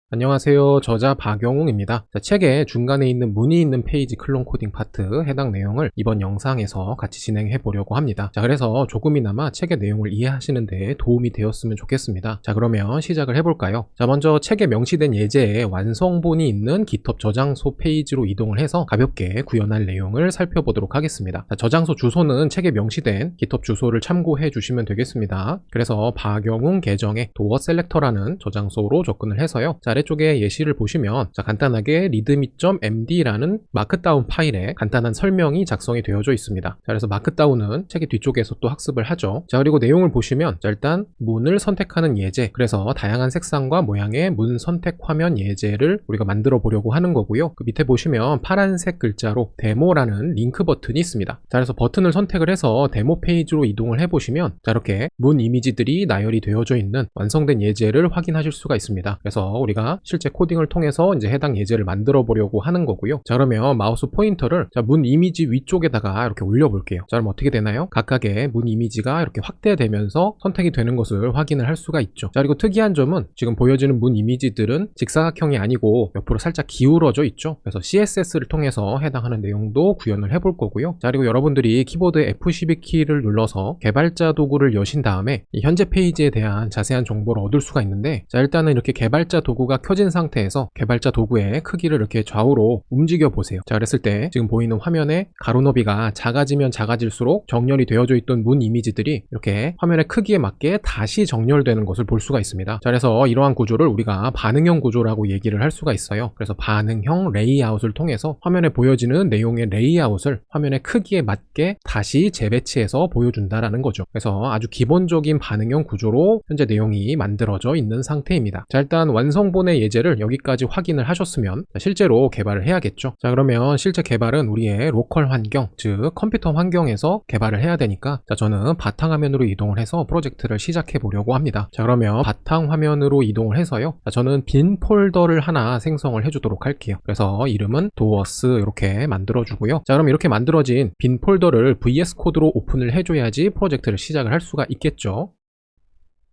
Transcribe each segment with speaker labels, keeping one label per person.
Speaker 1: 안녕하세요. 저자 박영웅입니다. 책의 중간에 있는 문이 있는 페이지 클론 코딩 파트 해당 내용을 이번 영상에서 같이 진행해 보려고 합니다. 그래서 조금이나마 책의 내용을 이해하시는 데 도움이 되었으면 좋겠습니다. 그러면 시작을 해볼까요? 먼저 책에 명시된 예제에 완성본이 있는 GitHub 저장소 페이지로 이동을 해서 가볍게 구현할 내용을 살펴보도록 하겠습니다. 저장소 주소는 책에 명시된 GitHub 주소를 참고해 주시면 되겠습니다. 그래서 박영웅 계정의 도어 셀렉터라는 저장소로 접근을 해서요. 아래쪽에 예시를 보시면 간단하게 readme.md라는 마크다운 파일에 간단한 설명이 작성이 되어져 있습니다. 그래서 마크다운은 책의 뒤쪽에서 또 학습을 하죠. 그리고 내용을 보시면 일단 문을 선택하는 예제, 그래서 다양한 색상과 모양의 문 선택 화면 예제를 우리가 만들어 보려고 하는 거고요. 그 밑에 보시면 파란색 글자로 데모라는 링크 버튼이 있습니다. 그래서 버튼을 선택을 해서 데모 페이지로 이동을 해보시면 이렇게 문 이미지들이 나열이 되어져 있는 완성된 예제를 확인하실 수가 있습니다. 그래서 우리가 실제 코딩을 통해서 이제 해당 예제를 만들어 보려고 하는 거고요. 그러면 마우스 포인터를 문 이미지 위쪽에다가 이렇게 올려 볼게요. 그럼 어떻게 되나요? 각각의 문 이미지가 이렇게 확대되면서 선택이 되는 것을 확인을 할 수가 있죠. 그리고 특이한 점은 지금 보여지는 문 이미지들은 직사각형이 아니고 옆으로 살짝 기울어져 있죠. 그래서 CSS를 통해서 해당하는 내용도 구현을 해볼 거고요. 그리고 여러분들이 키보드 F12 키를 눌러서 개발자 도구를 여신 다음에 이 현재 페이지에 대한 자세한 정보를 얻을 수가 있는데, 일단은 이렇게 개발자 도구가 켜진 상태에서 개발자 도구의 크기를 이렇게 좌우로 움직여 보세요. 그랬을 때 지금 보이는 화면의 가로 너비가 작아지면 작아질수록 정렬이 되어져 있던 문 이미지들이 이렇게 화면의 크기에 맞게 다시 정렬되는 것을 볼 수가 있습니다. 그래서 이러한 구조를 우리가 반응형 구조라고 얘기를 할 수가 있어요. 그래서 반응형 레이아웃을 통해서 화면에 보여지는 내용의 레이아웃을 화면의 크기에 맞게 다시 재배치해서 보여준다라는 거죠. 그래서 아주 기본적인 반응형 구조로 현재 내용이 만들어져 있는 상태입니다. 일단 완성본의 예제를 여기까지 확인을 하셨으면 실제로 개발을 해야겠죠. 그러면 실제 개발은 우리의 로컬 환경, 즉 컴퓨터 환경에서 개발을 해야 되니까 저는 바탕화면으로 이동을 해서 프로젝트를 시작해 보려고 합니다. 그러면 바탕화면으로 이동을 해서요. 저는 빈 폴더를 하나 생성을 해주도록 할게요. 그래서 이름은 doors 이렇게 만들어주고요. 그럼 이렇게 만들어진 빈 폴더를 VS 코드로 오픈을 해줘야지 프로젝트를 시작을 할 수가 있겠죠.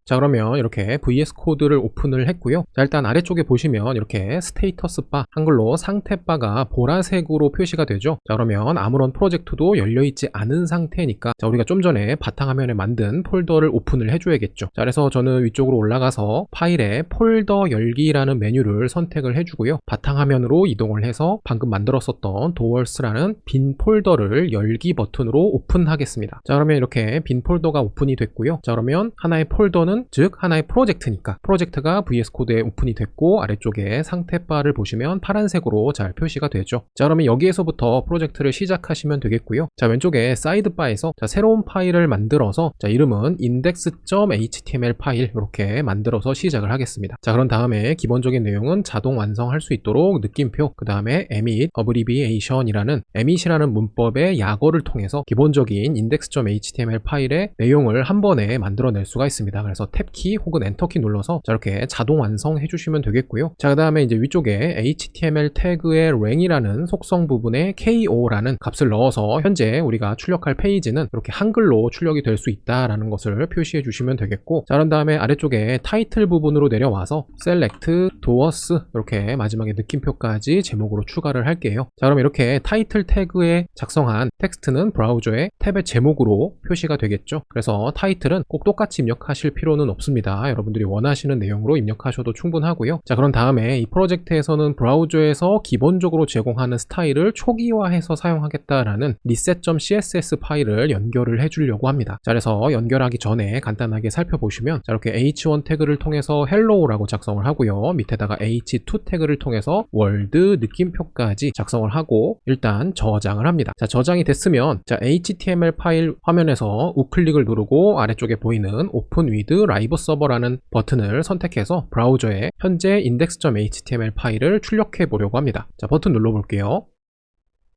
Speaker 1: 그러면 이렇게 VS 코드를 오픈을 했고요. 일단 아래쪽에 보시면 이렇게 스테이터스 바, 한글로 상태 바가 보라색으로 표시가 되죠. 그러면 아무런 프로젝트도 열려있지 않은 상태니까 우리가 좀 전에 바탕화면에 만든 폴더를 오픈을 해줘야겠죠. 그래서 저는 위쪽으로 올라가서 파일에 폴더 열기라는 메뉴를 선택을 해주고요. 바탕화면으로 이동을 해서 방금 만들었었던 doers라는 빈 폴더를 열기 버튼으로 오픈하겠습니다. 그러면 이렇게 빈 폴더가 오픈이 됐고요. 그러면 하나의 폴더는 즉 하나의 프로젝트니까 프로젝트가 VS 코드에 오픈이 됐고, 아래쪽에 상태 바를 보시면 파란색으로 잘 표시가 되죠. 그러면 여기에서부터 프로젝트를 시작하시면 되겠고요. 왼쪽에 사이드 바에서 새로운 파일을 만들어서 이름은 index.html 파일 이렇게 만들어서 시작을 하겠습니다. 그런 다음에 기본적인 내용은 자동 완성할 수 있도록 느낌표, 그 다음에 emit abbreviation이라는 emit이라는 문법의 약어를 통해서 기본적인 index.html 파일의 내용을 한 번에 만들어낼 수가 있습니다. 그래서 탭키 혹은 엔터키 눌러서 이렇게 자동 완성해 주시면 되겠고요. 그 다음에 이제 위쪽에 HTML 태그의 랭이라는 속성 부분에 KO라는 값을 넣어서 현재 우리가 출력할 페이지는 이렇게 한글로 출력이 될 수 있다라는 것을 표시해 주시면 되겠고, 그런 다음에 아래쪽에 타이틀 부분으로 내려와서 select doors 이렇게 마지막에 느낌표까지 제목으로 추가를 할게요. 그럼 이렇게 타이틀 태그에 작성한 텍스트는 브라우저의 탭의 제목으로 표시가 되겠죠. 그래서 타이틀은 꼭 똑같이 입력하실 필요는 없습니다. 여러분들이 원하시는 내용으로 입력하셔도 충분하고요. 그런 다음에 이 프로젝트에서는 브라우저에서 기본적으로 제공하는 스타일을 초기화해서 사용하겠다라는 reset.css 파일을 연결을 해주려고 합니다. 그래서 연결하기 전에 간단하게 살펴보시면 이렇게 h1 태그를 통해서 hello라고 작성을 하고요. 밑에다가 h2 태그를 통해서 world 느낌표까지 작성을 하고 일단 저장을 합니다. 저장이 됐으면 HTML 파일 화면에서 우클릭을 누르고 아래쪽에 보이는 open with 라이브 서버라는 버튼을 선택해서 브라우저에 현재 index.html 파일을 출력해 보려고 합니다. 버튼 눌러 볼게요.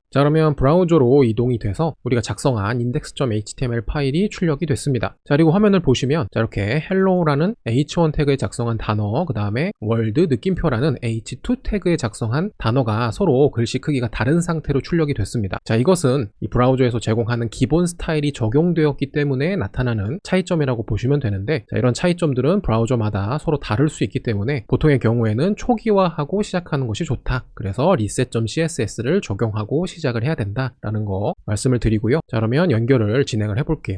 Speaker 1: 자, 그러면 브라우저로 이동이 돼서 우리가 작성한 index.html 파일이 출력이 됐습니다. 자, 그리고 화면을 보시면 자, 이렇게 hello라는 h1 태그에 작성한 단어, 그 다음에 world 느낌표라는 h2 태그에 작성한 단어가 서로 글씨 크기가 다른 상태로 출력이 됐습니다. 자, 이것은 이 브라우저에서 제공하는 기본 스타일이 적용되었기 때문에 나타나는 차이점이라고 보시면 되는데, 자, 이런 차이점들은 브라우저마다 서로 다를 수 있기 때문에 보통의 경우에는 초기화하고 시작하는 것이 좋다. 그래서 reset.css를 적용하고 시작을 해야 된다라는 거 말씀을 드리고요. 자, 그러면 연결을 진행을 해볼게요.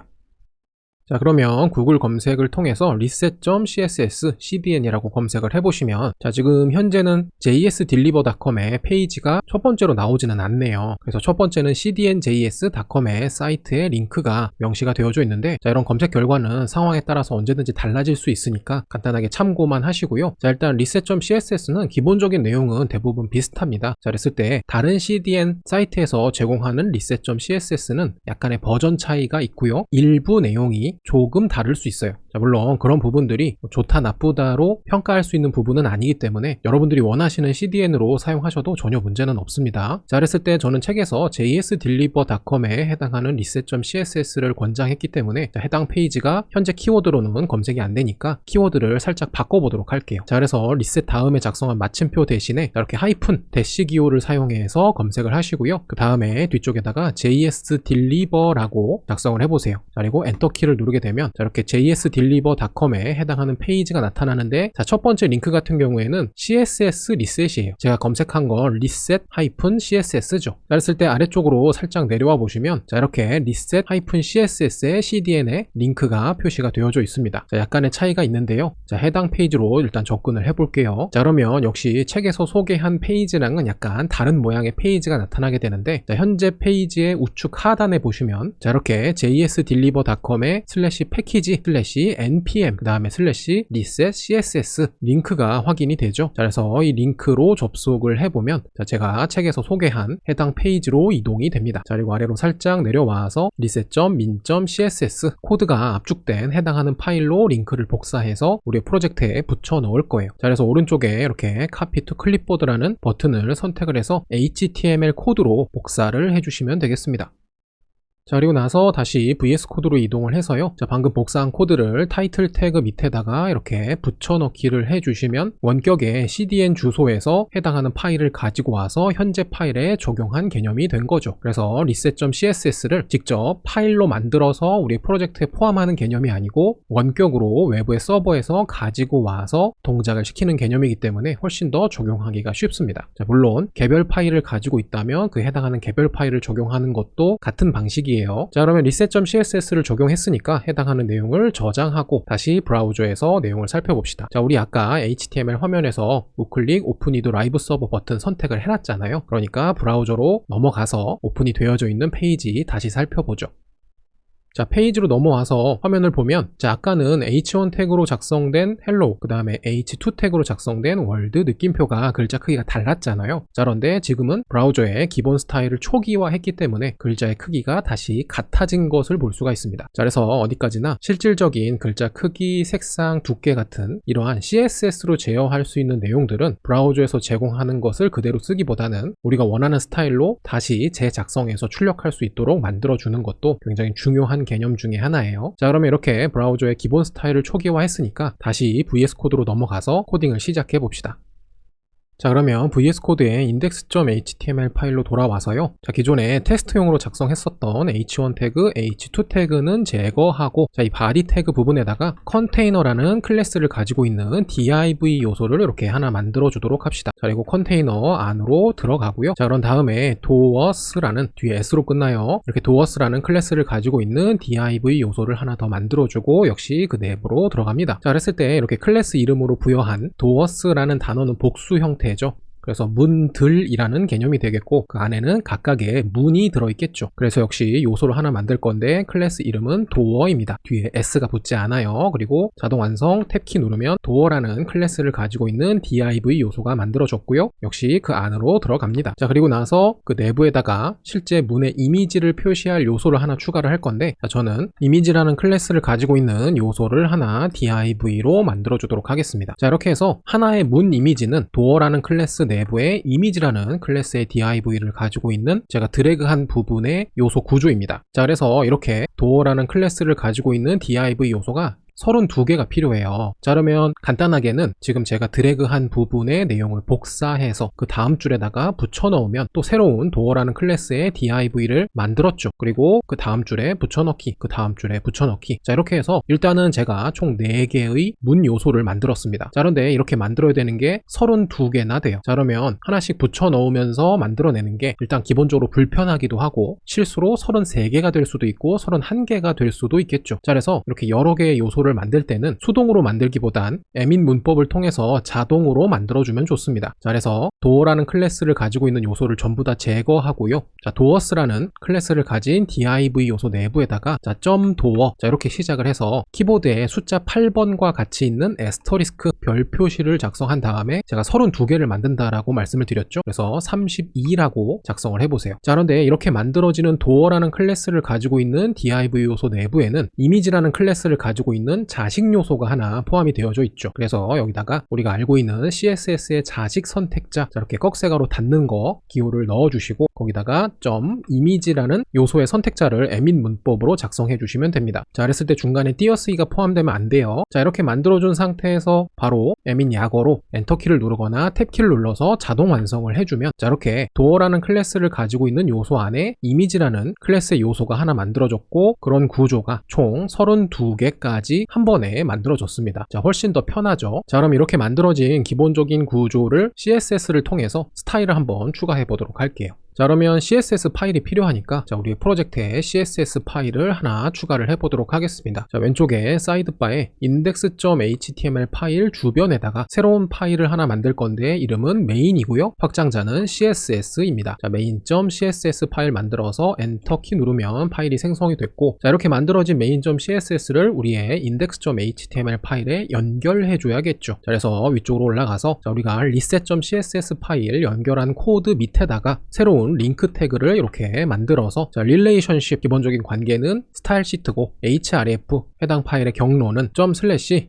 Speaker 1: 자, 그러면 구글 검색을 통해서 reset.css cdn이라고 검색을 해보시면 자, 지금 현재는 jsdeliver.com의 페이지가 첫 번째로 나오지는 않네요. 그래서 첫 번째는 cdnjs.com의 사이트에 링크가 명시가 되어져 있는데, 자, 이런 검색 결과는 상황에 따라서 언제든지 달라질 수 있으니까 간단하게 참고만 하시고요. 자, 일단 reset.css는 기본적인 내용은 대부분 비슷합니다. 자, 그랬을 때 다른 cdn 사이트에서 제공하는 reset.css는 약간의 버전 차이가 있고요. 일부 내용이 조금 다를 수 있어요. 자, 물론 그런 부분들이 좋다 나쁘다로 평가할 수 있는 부분은 아니기 때문에 여러분들이 원하시는 CDN으로 사용하셔도 전혀 문제는 없습니다. 자, 그랬을 때 저는 책에서 jsdeliver.com에 해당하는 reset.css를 권장했기 때문에 자, 해당 페이지가 현재 키워드로는 검색이 안 되니까 키워드를 살짝 바꿔보도록 할게요. 자, 그래서 리셋 다음에 작성한 마침표 대신에 이렇게 하이픈 대시 기호를 사용해서 검색을 하시고요. 그 다음에 뒤쪽에다가 jsdeliver라고 작성을 해보세요. 자, 그리고 엔터키를 누르게 되면 자, 이렇게 jsdeliver.com에 해당하는 페이지가 나타나는데, 자, 첫 번째 링크 같은 경우에는 CSS 리셋이에요. 제가 검색한 건 reset-css죠. 그랬을 때 아래쪽으로 살짝 내려와 보시면 자, 이렇게 reset-css의 CDN에 링크가 표시가 되어져 있습니다. 자, 약간의 차이가 있는데요. 자, 해당 페이지로 일단 접근을 해볼게요. 자, 그러면 역시 책에서 소개한 페이지랑은 약간 다른 모양의 페이지가 나타나게 되는데, 자, 현재 페이지의 우측 하단에 보시면 자, 이렇게 jsdeliver.com의 /패키지 /npm 그 다음에 /reset css 링크가 확인이 되죠. 자, 그래서 이 링크로 접속을 해보면 자, 제가 책에서 소개한 해당 페이지로 이동이 됩니다. 자, 그리고 아래로 살짝 내려와서 reset.min.css 코드가 압축된 해당하는 파일로 링크를 복사해서 우리 프로젝트에 붙여 넣을 거예요. 자, 그래서 오른쪽에 이렇게 copy to clipboard라는 버튼을 선택을 해서 html 코드로 복사를 해주시면 되겠습니다. 자, 그리고 나서 다시 VS 코드로 이동을 해서요. 자, 방금 복사한 코드를 타이틀 태그 밑에다가 이렇게 붙여넣기를 해주시면 원격의 CDN 주소에서 해당하는 파일을 가지고 와서 현재 파일에 적용한 개념이 된 거죠. 그래서 reset.css를 직접 파일로 만들어서 우리 프로젝트에 포함하는 개념이 아니고 원격으로 외부의 서버에서 가지고 와서 동작을 시키는 개념이기 때문에 훨씬 더 적용하기가 쉽습니다. 자, 물론 개별 파일을 가지고 있다면 그 해당하는 개별 파일을 적용하는 것도 같은 방식이에요. 자, 그러면 reset.css를 적용했으니까 해당하는 내용을 저장하고 다시 브라우저에서 내용을 살펴봅시다. 자, 우리 아까 HTML 화면에서 우클릭 오픈이도 라이브 서버 버튼 선택을 해놨잖아요. 그러니까 브라우저로 넘어가서 오픈이 되어져 있는 페이지 다시 살펴보죠. 자, 페이지로 넘어와서 화면을 보면 자, 아까는 h1 태그로 작성된 hello 그 다음에 h2 태그로 작성된 world 느낌표가 글자 크기가 달랐잖아요. 자, 그런데 지금은 브라우저의 기본 스타일을 초기화했기 때문에 글자의 크기가 다시 같아진 것을 볼 수가 있습니다. 자, 그래서 어디까지나 실질적인 글자 크기, 색상, 두께 같은 이러한 CSS로 제어할 수 있는 내용들은 브라우저에서 제공하는 것을 그대로 쓰기보다는 우리가 원하는 스타일로 다시 재작성해서 출력할 수 있도록 만들어주는 것도 굉장히 중요한 개념 중에 하나예요. 자, 그러면 이렇게 브라우저의 기본 스타일을 초기화했으니까 다시 VS 코드로 넘어가서 코딩을 시작해 봅시다. 자, 그러면 VS 코드의 index.html 파일로 돌아와서요. 자, 기존에 테스트용으로 작성했었던 h1 태그, h2 태그는 제거하고 자, 이 body 태그 부분에다가 컨테이너라는 클래스를 가지고 있는 div 요소를 이렇게 하나 만들어 주도록 합시다. 자, 그리고 컨테이너 안으로 들어가고요. 자, 그런 다음에 doers라는 뒤에 s로 끝나요. 이렇게 doers라는 클래스를 가지고 있는 div 요소를 하나 더 만들어 주고 역시 그 내부로 들어갑니다. 자, 그랬을 때 이렇게 클래스 이름으로 부여한 doers라는 단어는 복수 형태 죠. 그래서 문들이라는 개념이 되겠고 그 안에는 각각의 문이 들어있겠죠. 그래서 역시 요소를 하나 만들 건데 클래스 이름은 door입니다. 뒤에 s가 붙지 않아요. 그리고 자동 완성 탭키 누르면 door라는 클래스를 가지고 있는 div 요소가 만들어졌고요. 역시 그 안으로 들어갑니다. 자, 그리고 나서 그 내부에다가 실제 문의 이미지를 표시할 요소를 하나 추가를 할 건데 자, 저는 이미지라는 클래스를 가지고 있는 요소를 하나 div로 만들어 주도록 하겠습니다. 자, 이렇게 해서 하나의 문 이미지는 door라는 클래스 내 내부에 이미지라는 클래스의 div를 가지고 있는 제가 드래그한 부분의 요소 구조입니다. 자, 그래서 이렇게 door라는 클래스를 가지고 있는 div 요소가 32개가 필요해요. 자, 그러면 간단하게는 지금 제가 드래그한 부분의 내용을 복사해서 그 다음 줄에다가 붙여넣으면 또 새로운 door라는 클래스의 div를 만들었죠. 그리고 그 다음 줄에 붙여넣기, 그 다음 줄에 붙여넣기. 자, 이렇게 해서 일단은 제가 총 4개의 문 요소를 만들었습니다. 자, 그런데 이렇게 만들어야 되는 게 32개나 돼요. 자, 그러면 하나씩 붙여넣으면서 만들어내는 게 일단 기본적으로 불편하기도 하고 실수로 33개가 될 수도 있고 31개가 될 수도 있겠죠. 자, 그래서 이렇게 여러 개의 요소를 만들 때는 수동으로 만들기보단 에밋 문법을 통해서 자동으로 만들어주면 좋습니다. 자, 그래서 door라는 클래스를 가지고 있는 요소를 전부 다 제거하고요. 자, doers라는 클래스를 가진 div 요소 내부에다가 자, .door 자, 이렇게 시작을 해서 키보드에 숫자 8번과 같이 있는 애스터리스크 별 표시를 작성한 다음에 제가 32개를 만든다라고 말씀을 드렸죠. 그래서 32라고 작성을 해보세요. 자, 그런데 이렇게 만들어지는 door라는 클래스를 가지고 있는 div 요소 내부에는 이미지라는 클래스를 가지고 있는 자식 요소가 하나 포함이 되어져 있죠. 그래서 여기다가 우리가 알고 있는 CSS의 자식 선택자 자, 이렇게 꺽쇠가로 닫는 거 기호를 넣어주시고 거기다가 .image라는 요소의 선택자를 에밋 문법으로 작성해 주시면 됩니다. 자, 그랬을 때 중간에 띄어쓰기가 포함되면 안 돼요. 자, 이렇게 만들어준 상태에서 바로 에밋 약어로 엔터키를 누르거나 탭키를 눌러서 자동 완성을 해주면 자, 이렇게 door라는 클래스를 가지고 있는 요소 안에 이미지라는 클래스의 요소가 하나 만들어졌고 그런 구조가 총 32개까지 한 번에 만들어졌습니다. 자, 훨씬 더 편하죠. 자, 그럼 이렇게 만들어진 기본적인 구조를 CSS를 통해서 스타일을 한번 추가해 보도록 할게요. 자, 그러면 CSS 파일이 필요하니까 자, 우리 프로젝트에 CSS 파일을 하나 추가를 해보도록 하겠습니다. 자, 왼쪽에 사이드바에 index.html 파일 주변에다가 새로운 파일을 하나 만들 건데 이름은 메인이고요. 확장자는 CSS입니다. 자, main.css 파일 만들어서 엔터키 누르면 파일이 생성이 됐고 자, 이렇게 만들어진 main.css를 우리의 index.html 파일에 연결해 줘야겠죠. 자, 그래서 위쪽으로 올라가서 자, 우리가 reset.css 파일 연결한 코드 밑에다가 새로운 링크 태그를 이렇게 만들어서 자, 릴레이션십 기본적인 관계는 스타일 시트고 href 해당 파일의 경로는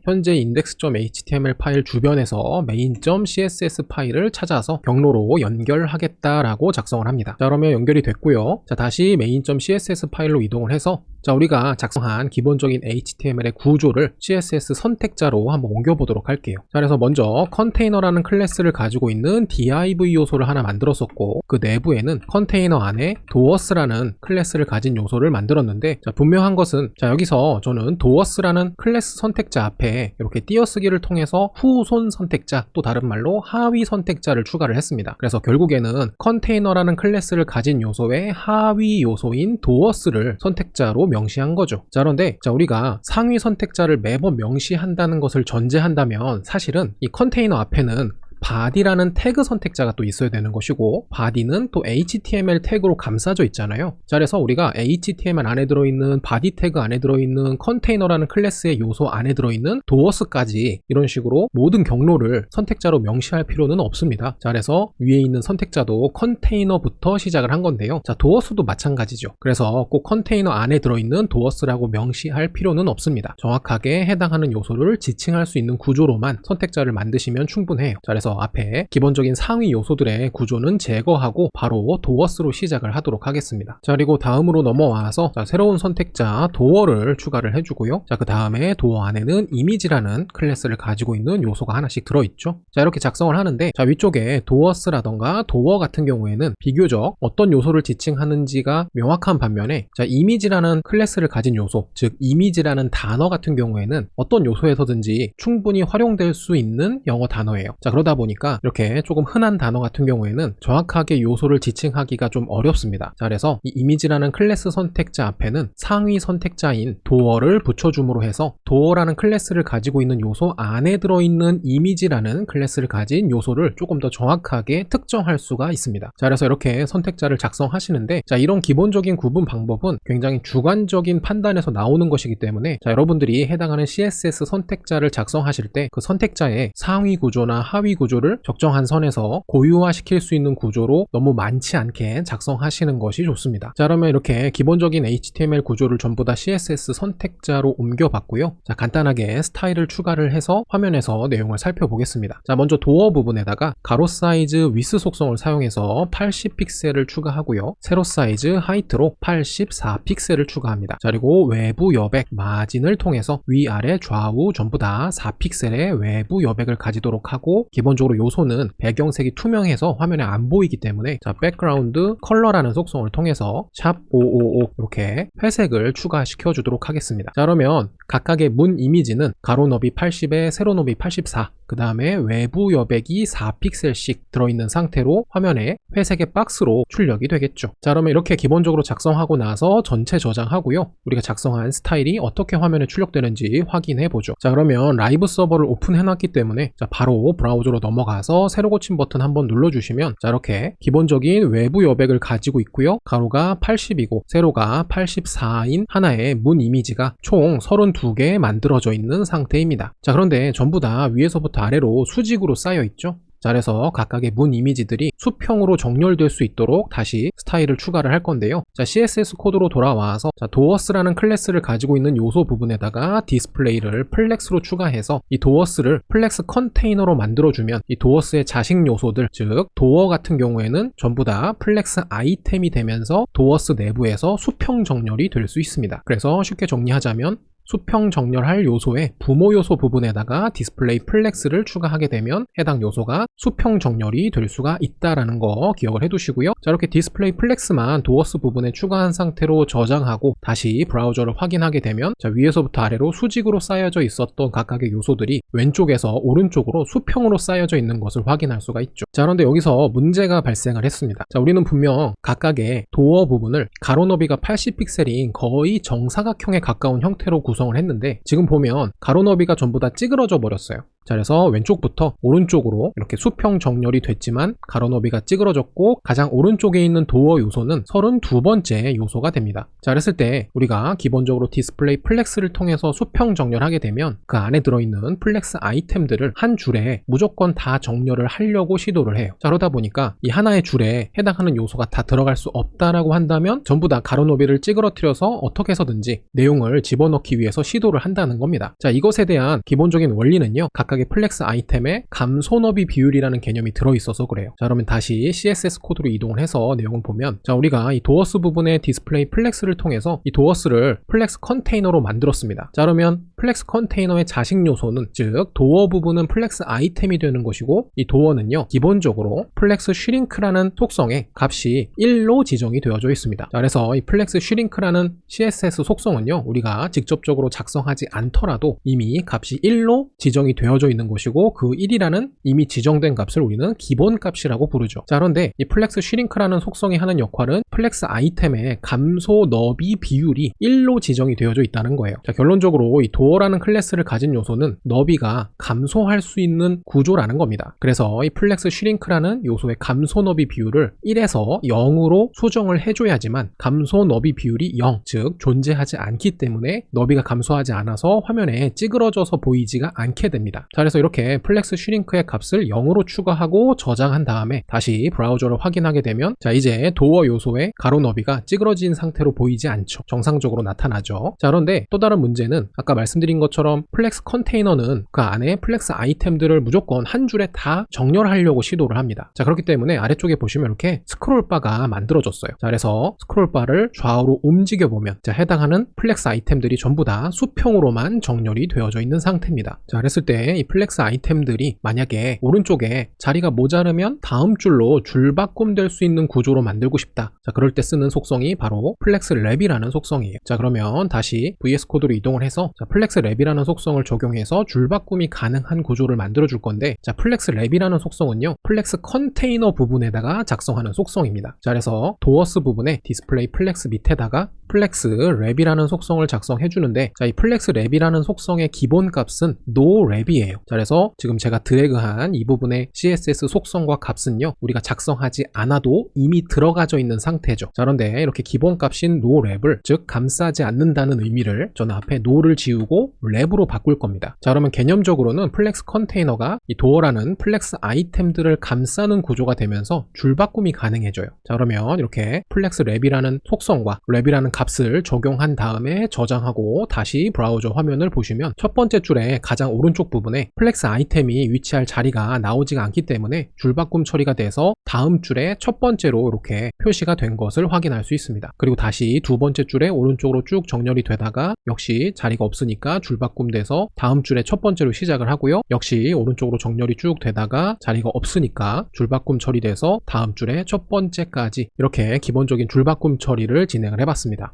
Speaker 1: 현재 index.html 파일 주변에서 main.css 파일을 찾아서 경로로 연결하겠다라고 작성을 합니다. 자, 그러면 연결이 됐고요. 자, 다시 main.css 파일로 이동을 해서 자, 우리가 작성한 기본적인 HTML의 구조를 CSS 선택자로 한번 옮겨보도록 할게요. 자, 그래서 먼저 컨테이너라는 클래스를 가지고 있는 div 요소를 하나 만들었었고 그 내부에는 컨테이너 안에 doers라는 클래스를 가진 요소를 만들었는데 자, 분명한 것은 자, 여기서 저는 doers라는 클래스 선택자 앞에 이렇게 띄어쓰기를 통해서 후손 선택자 또 다른 말로 하위 선택자를 추가를 했습니다. 그래서 결국에는 컨테이너라는 클래스를 가진 요소의 하위 요소인 doers를 선택자로 명시한 거죠. 자, 그런데 자, 우리가 상위 선택자를 매번 명시한다는 것을 전제한다면 사실은 이 컨테이너 앞에는 body라는 태그 선택자가 또 있어야 되는 것이고 body는 또 HTML 태그로 감싸져 있잖아요. 자, 그래서 우리가 HTML 안에 들어있는 body 태그 안에 들어있는 컨테이너라는 클래스의 요소 안에 들어있는 doers까지 이런 식으로 모든 경로를 선택자로 명시할 필요는 없습니다. 자, 그래서 위에 있는 선택자도 컨테이너부터 시작을 한 건데요. 자, doers도 마찬가지죠. 그래서 꼭 컨테이너 안에 들어있는 doers라고 명시할 필요는 없습니다. 정확하게 해당하는 요소를 지칭할 수 있는 구조로만 선택자를 만드시면 충분해요. 자, 그래서 앞에 기본적인 상위 요소들의 구조는 제거하고 바로 doers로 시작을 하도록 하겠습니다. 자, 그리고 다음으로 넘어와서 자, 새로운 선택자 doer를 추가를 해주고요. 자, 그 다음에 doer 안에는 image라는 클래스를 가지고 있는 요소가 하나씩 들어있죠. 자, 이렇게 작성을 하는데 자, 위쪽에 doers라던가 doer 같은 경우에는 비교적 어떤 요소를 지칭하는지가 명확한 반면에 자, image라는 클래스를 가진 요소 즉 image라는 단어 같은 경우에는 어떤 요소에서든지 충분히 활용될 수 있는 영어 단어예요. 자, 그러다 보니까 이렇게 조금 흔한 단어 같은 경우에는 정확하게 요소를 지칭하기가 좀 어렵습니다. 자, 그래서 이 이미지라는 클래스 선택자 앞에는 상위 선택자인 doer를 붙여줌으로 해서 doer라는 클래스를 가지고 있는 요소 안에 들어있는 이미지라는 클래스를 가진 요소를 조금 더 정확하게 특정할 수가 있습니다. 자, 그래서 이렇게 선택자를 작성하시는데 자, 이런 기본적인 구분 방법은 굉장히 주관적인 판단에서 나오는 것이기 때문에 자, 여러분들이 해당하는 CSS 선택자를 작성하실 때 그 선택자의 상위 구조나 하위 구조 구조를 적정한 선에서 고유화시킬 수 있는 구조로 너무 많지 않게 작성하시는 것이 좋습니다. 자, 그러면 이렇게 기본적인 HTML 구조를 전부 다 CSS 선택자로 옮겨봤고요. 자, 간단하게 스타일을 추가를 해서 화면에서 내용을 살펴보겠습니다. 자, 먼저 도어 부분에다가 가로 사이즈 위스 속성을 사용해서 80픽셀을 추가하고요. 세로 사이즈 하이트로 84픽셀을 추가합니다. 자, 그리고 외부 여백 마진을 통해서 위아래 좌우 전부 다 4픽셀의 외부 여백을 가지도록 하고, 기본적으로 요소는 배경색이 투명해서 화면에 안 보이기 때문에 자, 백그라운드 컬러라는 속성을 통해서 샵555 이렇게 회색을 추가시켜 주도록 하겠습니다. 자, 그러면 각각의 문 이미지는 가로 너비 80에 세로 너비 84, 그 다음에 외부 여백이 4픽셀씩 들어있는 상태로 화면에 회색의 박스로 출력이 되겠죠. 자, 그러면 이렇게 기본적으로 작성하고 나서 전체 저장하고요. 우리가 작성한 스타일이 어떻게 화면에 출력되는지 확인해 보죠. 자, 그러면 라이브 서버를 오픈해 놨기 때문에 자, 바로 브라우저로 넘어가서 새로 고침 버튼 한번 눌러주시면 자, 이렇게 기본적인 외부 여백을 가지고 있고요. 가로가 80이고 세로가 84인 하나의 문 이미지가 총 32개 만들어져 있는 상태입니다. 자, 그런데 전부 다 위에서부터 아래로 수직으로 쌓여 있죠. 자, 그래서 각각의 문 이미지들이 수평으로 정렬될 수 있도록 다시 스타일을 추가를 할 건데요. 자, CSS 코드로 돌아와서 자, 도어스라는 클래스를 가지고 있는 요소 부분에다가 디스플레이를 플렉스로 추가해서 이 도어스를 플렉스 컨테이너로 만들어주면 이 도어스의 자식 요소들, 즉 도어 같은 경우에는 전부 다 플렉스 아이템이 되면서 도어스 내부에서 수평 정렬이 될 수 있습니다. 그래서 쉽게 정리하자면 수평 정렬할 요소의 부모 요소 부분에다가 디스플레이 플렉스를 추가하게 되면 해당 요소가 수평 정렬이 될 수가 있다라는 거 기억을 해두시고요. 자, 이렇게 디스플레이 플렉스만 도어스 부분에 추가한 상태로 저장하고 다시 브라우저를 확인하게 되면 자, 위에서부터 아래로 수직으로 쌓여져 있었던 각각의 요소들이 왼쪽에서 오른쪽으로 수평으로 쌓여져 있는 것을 확인할 수가 있죠. 자, 그런데 여기서 문제가 발생을 했습니다. 자, 우리는 분명 각각의 도어 부분을 가로 너비가 80픽셀인 거의 정사각형에 가까운 형태로 구성을 했는데 지금 보면 가로 너비가 전부 다 찌그러져 버렸어요. 자, 그래서 왼쪽부터 오른쪽으로 이렇게 수평 정렬이 됐지만 가로 너비가 찌그러졌고 가장 오른쪽에 있는 도어 요소는 32번째 요소가 됩니다. 자, 그랬을 때 우리가 기본적으로 디스플레이 플렉스를 통해서 수평 정렬하게 되면 그 안에 들어있는 플렉스 아이템들을 한 줄에 무조건 다 정렬을 하려고 시도를 해요. 자, 그러다 보니까 이 하나의 줄에 해당하는 요소가 다 들어갈 수 없다라고 한다면 전부 다 가로 너비를 찌그러뜨려서 어떻게 해서든지 내용을 집어넣기 위해서 시도를 한다는 겁니다. 자, 이것에 대한 기본적인 원리는요, 각각의 플렉스 아이템에 감소 너비 비율이라는 개념이 들어있어서 그래요. 자, 그러면 다시 CSS 코드로 이동을 해서 내용을 보면 자, 우리가 이 도어스 부분의 디스플레이 플렉스를 통해서 이 도어스를 플렉스 컨테이너로 만들었습니다. 자, 그러면 플렉스 컨테이너의 자식 요소는 즉 도어 부분은 플렉스 아이템이 되는 것이고 이 도어는요 기본적으로 플렉스 슈링크라는 속성의 값이 1로 지정이 되어져 있습니다. 자, 그래서 이 플렉스 슈링크라는 CSS 속성은요 우리가 직접적으로 작성하지 않더라도 이미 값이 1로 지정이 되어져 있는 것이고 그 1이라는 이미 지정된 값을 우리는 기본 값이라고 부르죠. 자, 그런데 이 플렉스 슈링크라는 속성이 하는 역할은 플렉스 아이템의 감소 너비 비율이 1로 지정이 되어져 있다는 거예요. 자, 결론적으로 이 도어라는 클래스를 가진 요소는 너비가 감소할 수 있는 구조라는 겁니다. 그래서 이 플렉스 슈링크라는 요소의 감소 너비 비율을 1에서 0으로 수정을 해줘야지만 감소 너비 비율이 0, 즉 존재하지 않기 때문에 너비가 감소하지 않아서 화면에 찌그러져서 보이지가 않게 됩니다. 자, 그래서 이렇게 플렉스 슈링크의 값을 0으로 추가하고 저장한 다음에 다시 브라우저를 확인하게 되면 자, 이제 도어 요소의 가로 너비가 찌그러진 상태로 보이지 않죠. 정상적으로 나타나죠. 자, 그런데 또 다른 문제는 아까 말씀드린 것처럼 플렉스 컨테이너는 그 안에 플렉스 아이템들을 무조건 한 줄에 다 정렬하려고 시도를 합니다. 자, 그렇기 때문에 아래쪽에 보시면 이렇게 스크롤바가 만들어졌어요. 자, 그래서 스크롤바를 좌우로 움직여 보면 자, 해당하는 플렉스 아이템들이 전부 다 수평으로만 정렬이 되어져 있는 상태입니다. 자, 그랬을 때 이 플렉스 아이템들이 만약에 오른쪽에 자리가 모자르면 다음 줄로 줄바꿈될 수 있는 구조로 만들고 싶다. 자, 그럴 때 쓰는 속성이 바로 플렉스 랩이라는 속성이에요. 자, 그러면 다시 VS 코드로 이동을 해서 자, 플렉스 랩이라는 속성을 적용해서 줄바꿈이 가능한 구조를 만들어 줄 건데 자, 플렉스 랩이라는 속성은요 플렉스 컨테이너 부분에다가 작성하는 속성입니다. 자, 그래서 도어스 부분에 디스플레이 플렉스 밑에다가 플렉스 랩이라는 속성을 작성해 주는데 자, 이 플렉스 랩이라는 속성의 기본 값은 no랩이에요. 자, 그래서 지금 제가 드래그한 이 부분의 CSS 속성과 값은요 우리가 작성하지 않아도 이미 들어가져 있는 상태죠. 자, 그런데 이렇게 기본 값인 no랩을 즉 감싸지 않는다는 의미를 저는 앞에 no를 지우고 하고 랩으로 바꿀 겁니다. 자, 그러면 개념적으로는 플렉스 컨테이너가 이 도어라는 플렉스 아이템들을 감싸는 구조가 되면서 줄바꿈이 가능해져요. 자, 그러면 이렇게 플렉스 랩이라는 속성과 랩이라는 값을 적용한 다음에 저장하고 다시 브라우저 화면을 보시면 첫 번째 줄에 가장 오른쪽 부분에 플렉스 아이템이 위치할 자리가 나오지가 않기 때문에 줄바꿈 처리가 돼서 다음 줄에 첫 번째로 이렇게 표시가 된 것을 확인할 수 있습니다. 그리고 다시 두 번째 줄에 오른쪽으로 쭉 정렬이 되다가 역시 자리가 없으니까 줄바꿈 돼서 다음 줄에 첫 번째로 시작을 하고요. 역시 오른쪽으로 정렬이 쭉 되다가 자리가 없으니까 줄바꿈 처리돼서 다음 줄에 첫 번째까지 이렇게 기본적인 줄바꿈 처리를 진행을 해봤습니다.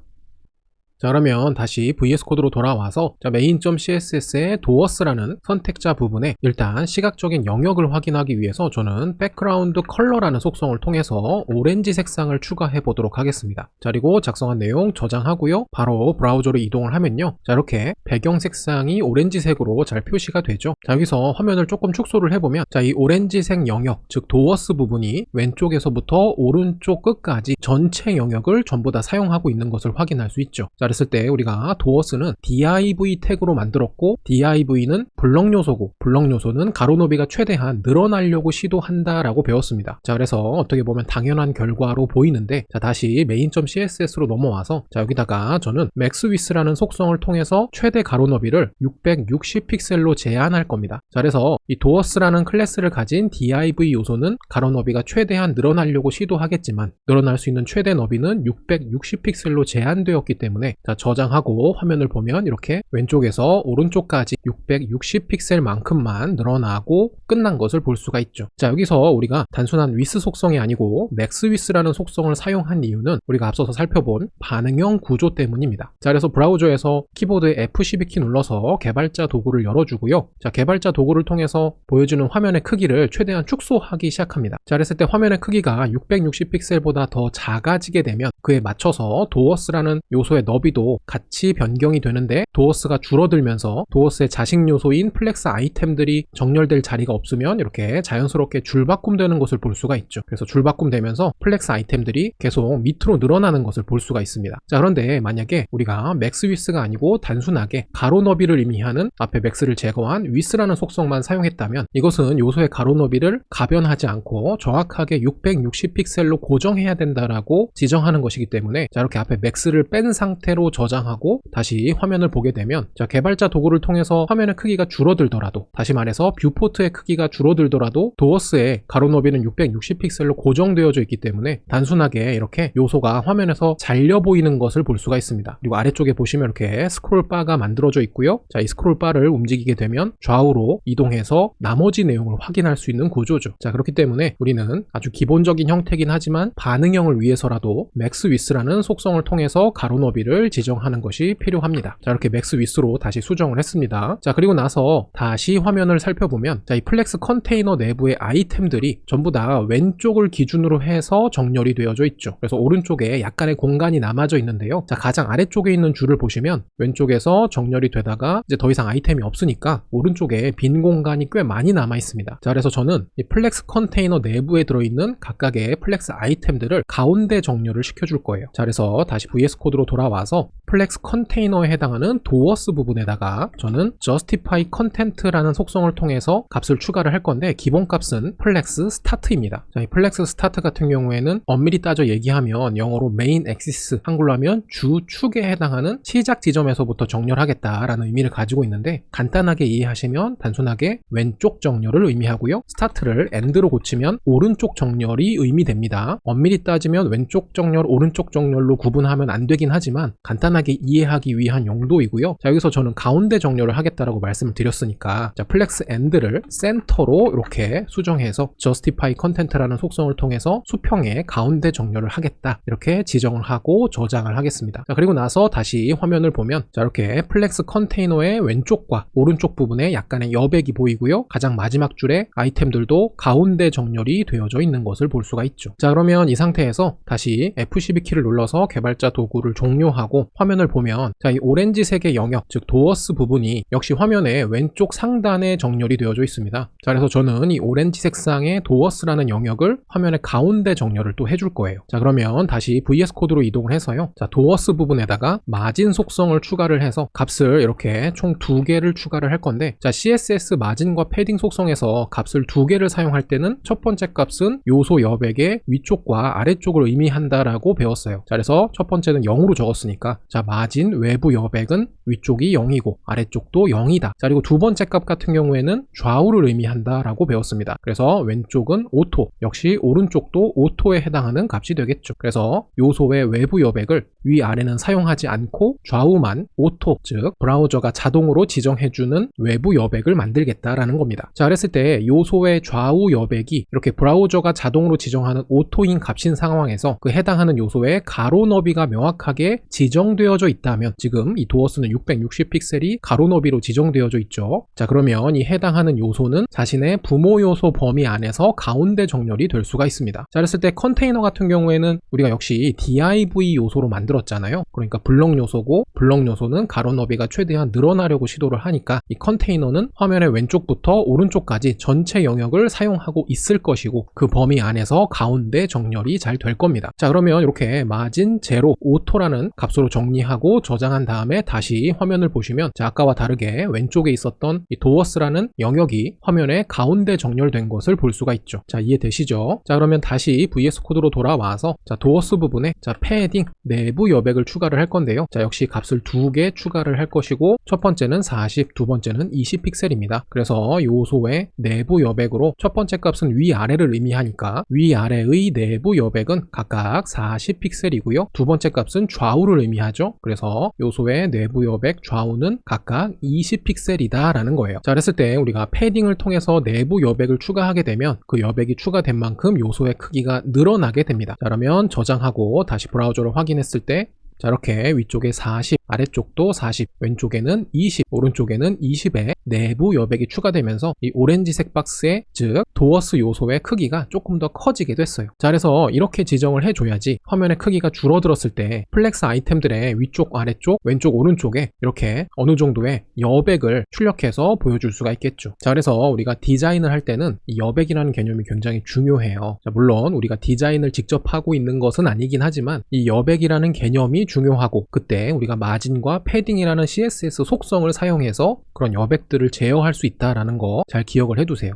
Speaker 1: 자, 그러면 다시 VS 코드로 돌아와서 main.css의 doers라는 선택자 부분에 일단 시각적인 영역을 확인하기 위해서 저는 background color라는 속성을 통해서 오렌지 색상을 추가해 보도록 하겠습니다. 자, 그리고 작성한 내용 저장하고요. 바로 브라우저로 이동을 하면요. 자, 이렇게 배경 색상이 오렌지색으로 잘 표시가 되죠. 자, 여기서 화면을 조금 축소를 해보면 자, 이 오렌지색 영역, 즉 doers 부분이 왼쪽에서부터 오른쪽 끝까지 전체 영역을 전부 다 사용하고 있는 것을 확인할 수 있죠. 자, 그랬을 때 우리가 doers는 div 태그로 만들었고 div는 블럭 요소고 블럭 요소는 가로 너비가 최대한 늘어나려고 시도한다 라고 배웠습니다. 자, 그래서 어떻게 보면 당연한 결과로 보이는데 자, 다시 main.css로 넘어와서 자, 여기다가 저는 maxwidth라는 속성을 통해서 최대 가로 너비를 660픽셀로 제한할 겁니다. 자, 그래서 이 doers라는 클래스를 가진 div 요소는 가로 너비가 최대한 늘어나려고 시도하겠지만 늘어날 수 있는 최대 너비는 660픽셀로 제한되었기 때문에 자, 저장하고 화면을 보면 이렇게 왼쪽에서 오른쪽까지 660픽셀만큼만 늘어나고 끝난 것을 볼 수가 있죠. 자, 여기서 우리가 단순한 width 속성이 아니고 maxwidth라는 속성을 사용한 이유는 우리가 앞서서 살펴본 반응형 구조 때문입니다. 자, 그래서 브라우저에서 키보드에 F12키 눌러서 개발자 도구를 열어주고요. 자, 개발자 도구를 통해서 보여주는 화면의 크기를 최대한 축소하기 시작합니다. 자, 그랬을 때 화면의 크기가 660픽셀보다 더 작아지게 되면 그에 맞춰서 doers라는 요소의 너비도 같이 변경이 되는데 doers가 줄어들면서 doers의 자식 요소인 플렉스 아이템들이 정렬될 자리가 없으면 이렇게 자연스럽게 줄바꿈 되는 것을 볼 수가 있죠. 그래서 줄바꿈 되면서 플렉스 아이템들이 계속 밑으로 늘어나는 것을 볼 수가 있습니다. 자, 그런데 만약에 우리가 maxwidth가 아니고 단순하게 가로 너비를 의미하는 앞에 max를 제거한 width라는 속성만 사용했다면 이것은 요소의 가로 너비를 가변하지 않고 정확하게 660픽셀로 고정해야 된다라고 지정하는 것이기 때문에 자, 이렇게 앞에 max를 뺀 상태로 저장하고 다시 화면을 보게 되면 자, 개발자 도구를 통해서 화면의 크기가 줄어들더라도 다시 말해서 뷰포트의 크기가 줄어들더라도 doers의 가로 너비는 660픽셀로 고정되어져 있기 때문에 단순하게 이렇게 요소가 화면에서 잘려 보이는 것을 볼 수가 있습니다. 그리고 아래쪽에 보시면 이렇게 스크롤 바가 만들어져 있고요. 자, 이 스크롤 바를 움직이게 되면 좌우로 이동해서 나머지 내용을 확인할 수 있는 구조죠. 자, 그렇기 때문에 우리는 아주 기본적인 형태긴 하지만 반응형을 위해서라도 maxwidth라는 속성을 통해서 가로 너비를 지정하는 것이 필요합니다. 자, 이렇게 maxwidth로 다시 수정을 했습니다. 자, 그리고 나서 다시 화면을 살펴보면 자, 이 플렉스 컨테이너 내부의 아이템들이 전부 다 왼쪽을 기준으로 해서 정렬이 되어져 있죠. 그래서 오른쪽에 약간의 공간이 남아져 있는데요. 자, 가장 아래쪽에 있는 줄을 보시면 왼쪽에서 정렬이 되다가 이제 더 이상 아이템이 없으니까 오른쪽에 빈 공간이 꽤 많이 남아 있습니다. 자, 그래서 저는 이 플렉스 컨테이너 내부에 들어있는 각각의 플렉스 아이템들을 가운데 정렬을 시켜줄 거예요. 자, 그래서 다시 VS 코드로 돌아와서 플렉스 컨테이너에 해당하는 doers 부분에다가 저는 justify content라는 속성을 통해서 값을 추가를 할 건데 기본 값은 플렉스 start입니다. 자, 이 플렉스 start 같은 경우에는 엄밀히 따져 얘기하면 영어로 main axis, 한글로 하면 주축에 해당하는 시작 지점에서부터 정렬하겠다라는 의미를 가지고 있는데 간단하게 이해하시면 단순하게 왼쪽 정렬을 의미하고요. start를 end로 고치면 오른쪽 정렬이 의미됩니다. 엄밀히 따지면 왼쪽 정렬, 오른쪽 정렬로 구분하면 안 되긴 하지만 간단하게 이해하기 위한 용도이고요. 자, 여기서 저는 가운데 정렬을 하겠다라고 말씀을 드렸으니까 자, 플렉스 end를 센터로 이렇게 수정해서 justify content라는 속성을 통해서 수평의 가운데 정렬을 하겠다 이렇게 지정을 하고 저장을 하겠습니다. 자, 그리고 나서 다시 화면을 보면 자, 이렇게 플렉스 컨테이너의 왼쪽과 오른쪽 부분에 약간의 여백이 보이고요. 가장 마지막 줄에 아이템들도 가운데 정렬이 되어져 있는 것을 볼 수가 있죠. 자, 그러면 이 상태에서 다시 F12키를 눌러서 개발자 도구를 종료하고 하고 화면을 보면 자, 이 오렌지색의 영역, 즉 도어스 부분이 역시 화면의 왼쪽 상단에 정렬이 되어져 있습니다. 자, 그래서 저는 이 오렌지 색상의 도어스라는 영역을 화면의 가운데 정렬을 또 해줄 거예요. 자, 그러면 다시 VS 코드로 이동을 해서요. 자, 도어스 부분에다가 마진 속성을 추가를 해서 값을 이렇게 총 2개를 추가를 할 건데, 자, CSS 마진과 패딩 속성에서 값을 2개를 사용할 때는 첫 번째 값은 요소 여백의 위쪽과 아래쪽을 의미한다라고 배웠어요. 자, 그래서 첫 번째는 0으로 적었으니까 자, 마진 외부 여백은 위쪽이 0이고 아래쪽도 0이다. 자, 그리고 두 번째 값 같은 경우에는 좌우를 의미한다라고 배웠습니다. 그래서 왼쪽은 오토, 역시 오른쪽도 오토에 해당하는 값이 되겠죠. 그래서 요소의 외부 여백을 위아래는 사용하지 않고 좌우만 오토, 즉 브라우저가 자동으로 지정해주는 외부 여백을 만들겠다라는 겁니다. 자, 그랬을 때 요소의 좌우 여백이 이렇게 브라우저가 자동으로 지정하는 오토인 값인 상황에서 그 해당하는 요소의 가로 너비가 명확하게 지정되어져 있다면, 지금 이 도어스는 660 픽셀이 가로 너비로 지정되어져 있죠. 자, 그러면 이 해당하는 요소는 자신의 부모 요소 범위 안에서 가운데 정렬이 될 수가 있습니다. 자, 그랬을 때 컨테이너 같은 경우에는 우리가 역시 div 요소로 만들었잖아요. 그러니까 블럭 요소고, 블럭 요소는 가로 너비가 최대한 늘어나려고 시도를 하니까 이 컨테이너는 화면의 왼쪽부터 오른쪽까지 전체 영역을 사용하고 있을 것이고, 그 범위 안에서 가운데 정렬이 잘 될 겁니다. 자, 그러면 이렇게 마진 제로 오토라는 값으로 정리하고 저장한 다음에 다시 화면을 보시면, 자, 아까와 다르게 왼쪽에 있었던 이 도어스라는 영역이 화면의 가운데 정렬된 것을 볼 수가 있죠. 자, 이해되시죠? 자, 그러면 다시 VS 코드로 돌아와서 자, 도어스 부분에 자, 패딩 내부 여백을 추가를 할 건데요. 자, 역시 값을 2개 추가를 할 것이고, 첫 번째는 40, 두 번째는 20 픽셀입니다. 그래서 요소의 내부 여백으로 첫 번째 값은 위아래를 의미하니까 위아래의 내부 여백은 각각 40 픽셀이고요. 두 번째 값은 좌우를 의미하죠. 그래서 요소의 내부 여백 좌우는 각각 20 픽셀이다 라는 거예요. 자, 그랬을 때 우리가 패딩을 통해서 내부 여백을 추가하게 되면 그 여백이 추가된 만큼 요소의 크기가 늘어나게 됩니다. 자, 그러면 저장하고 다시 브라우저를 확인했을 때 자, 이렇게 위쪽에 40, 아래쪽도 40, 왼쪽에는 20, 오른쪽에는 20의 내부 여백이 추가되면서 이 오렌지색 박스의, 즉 도어스 요소의 크기가 조금 더 커지게 됐어요. 자, 그래서 이렇게 지정을 해줘야지 화면의 크기가 줄어들었을 때 플렉스 아이템들의 위쪽, 아래쪽, 왼쪽, 오른쪽에 이렇게 어느 정도의 여백을 출력해서 보여줄 수가 있겠죠. 자, 그래서 우리가 디자인을 할 때는 이 여백이라는 개념이 굉장히 중요해요. 자, 물론 우리가 디자인을 직접 하고 있는 것은 아니긴 하지만 이 여백이라는 개념이 중요하고, 그때 우리가 마진과 패딩이라는 CSS 속성을 사용해서 그런 여백들을 제어할 수 있다는 거 잘 기억을 해두세요.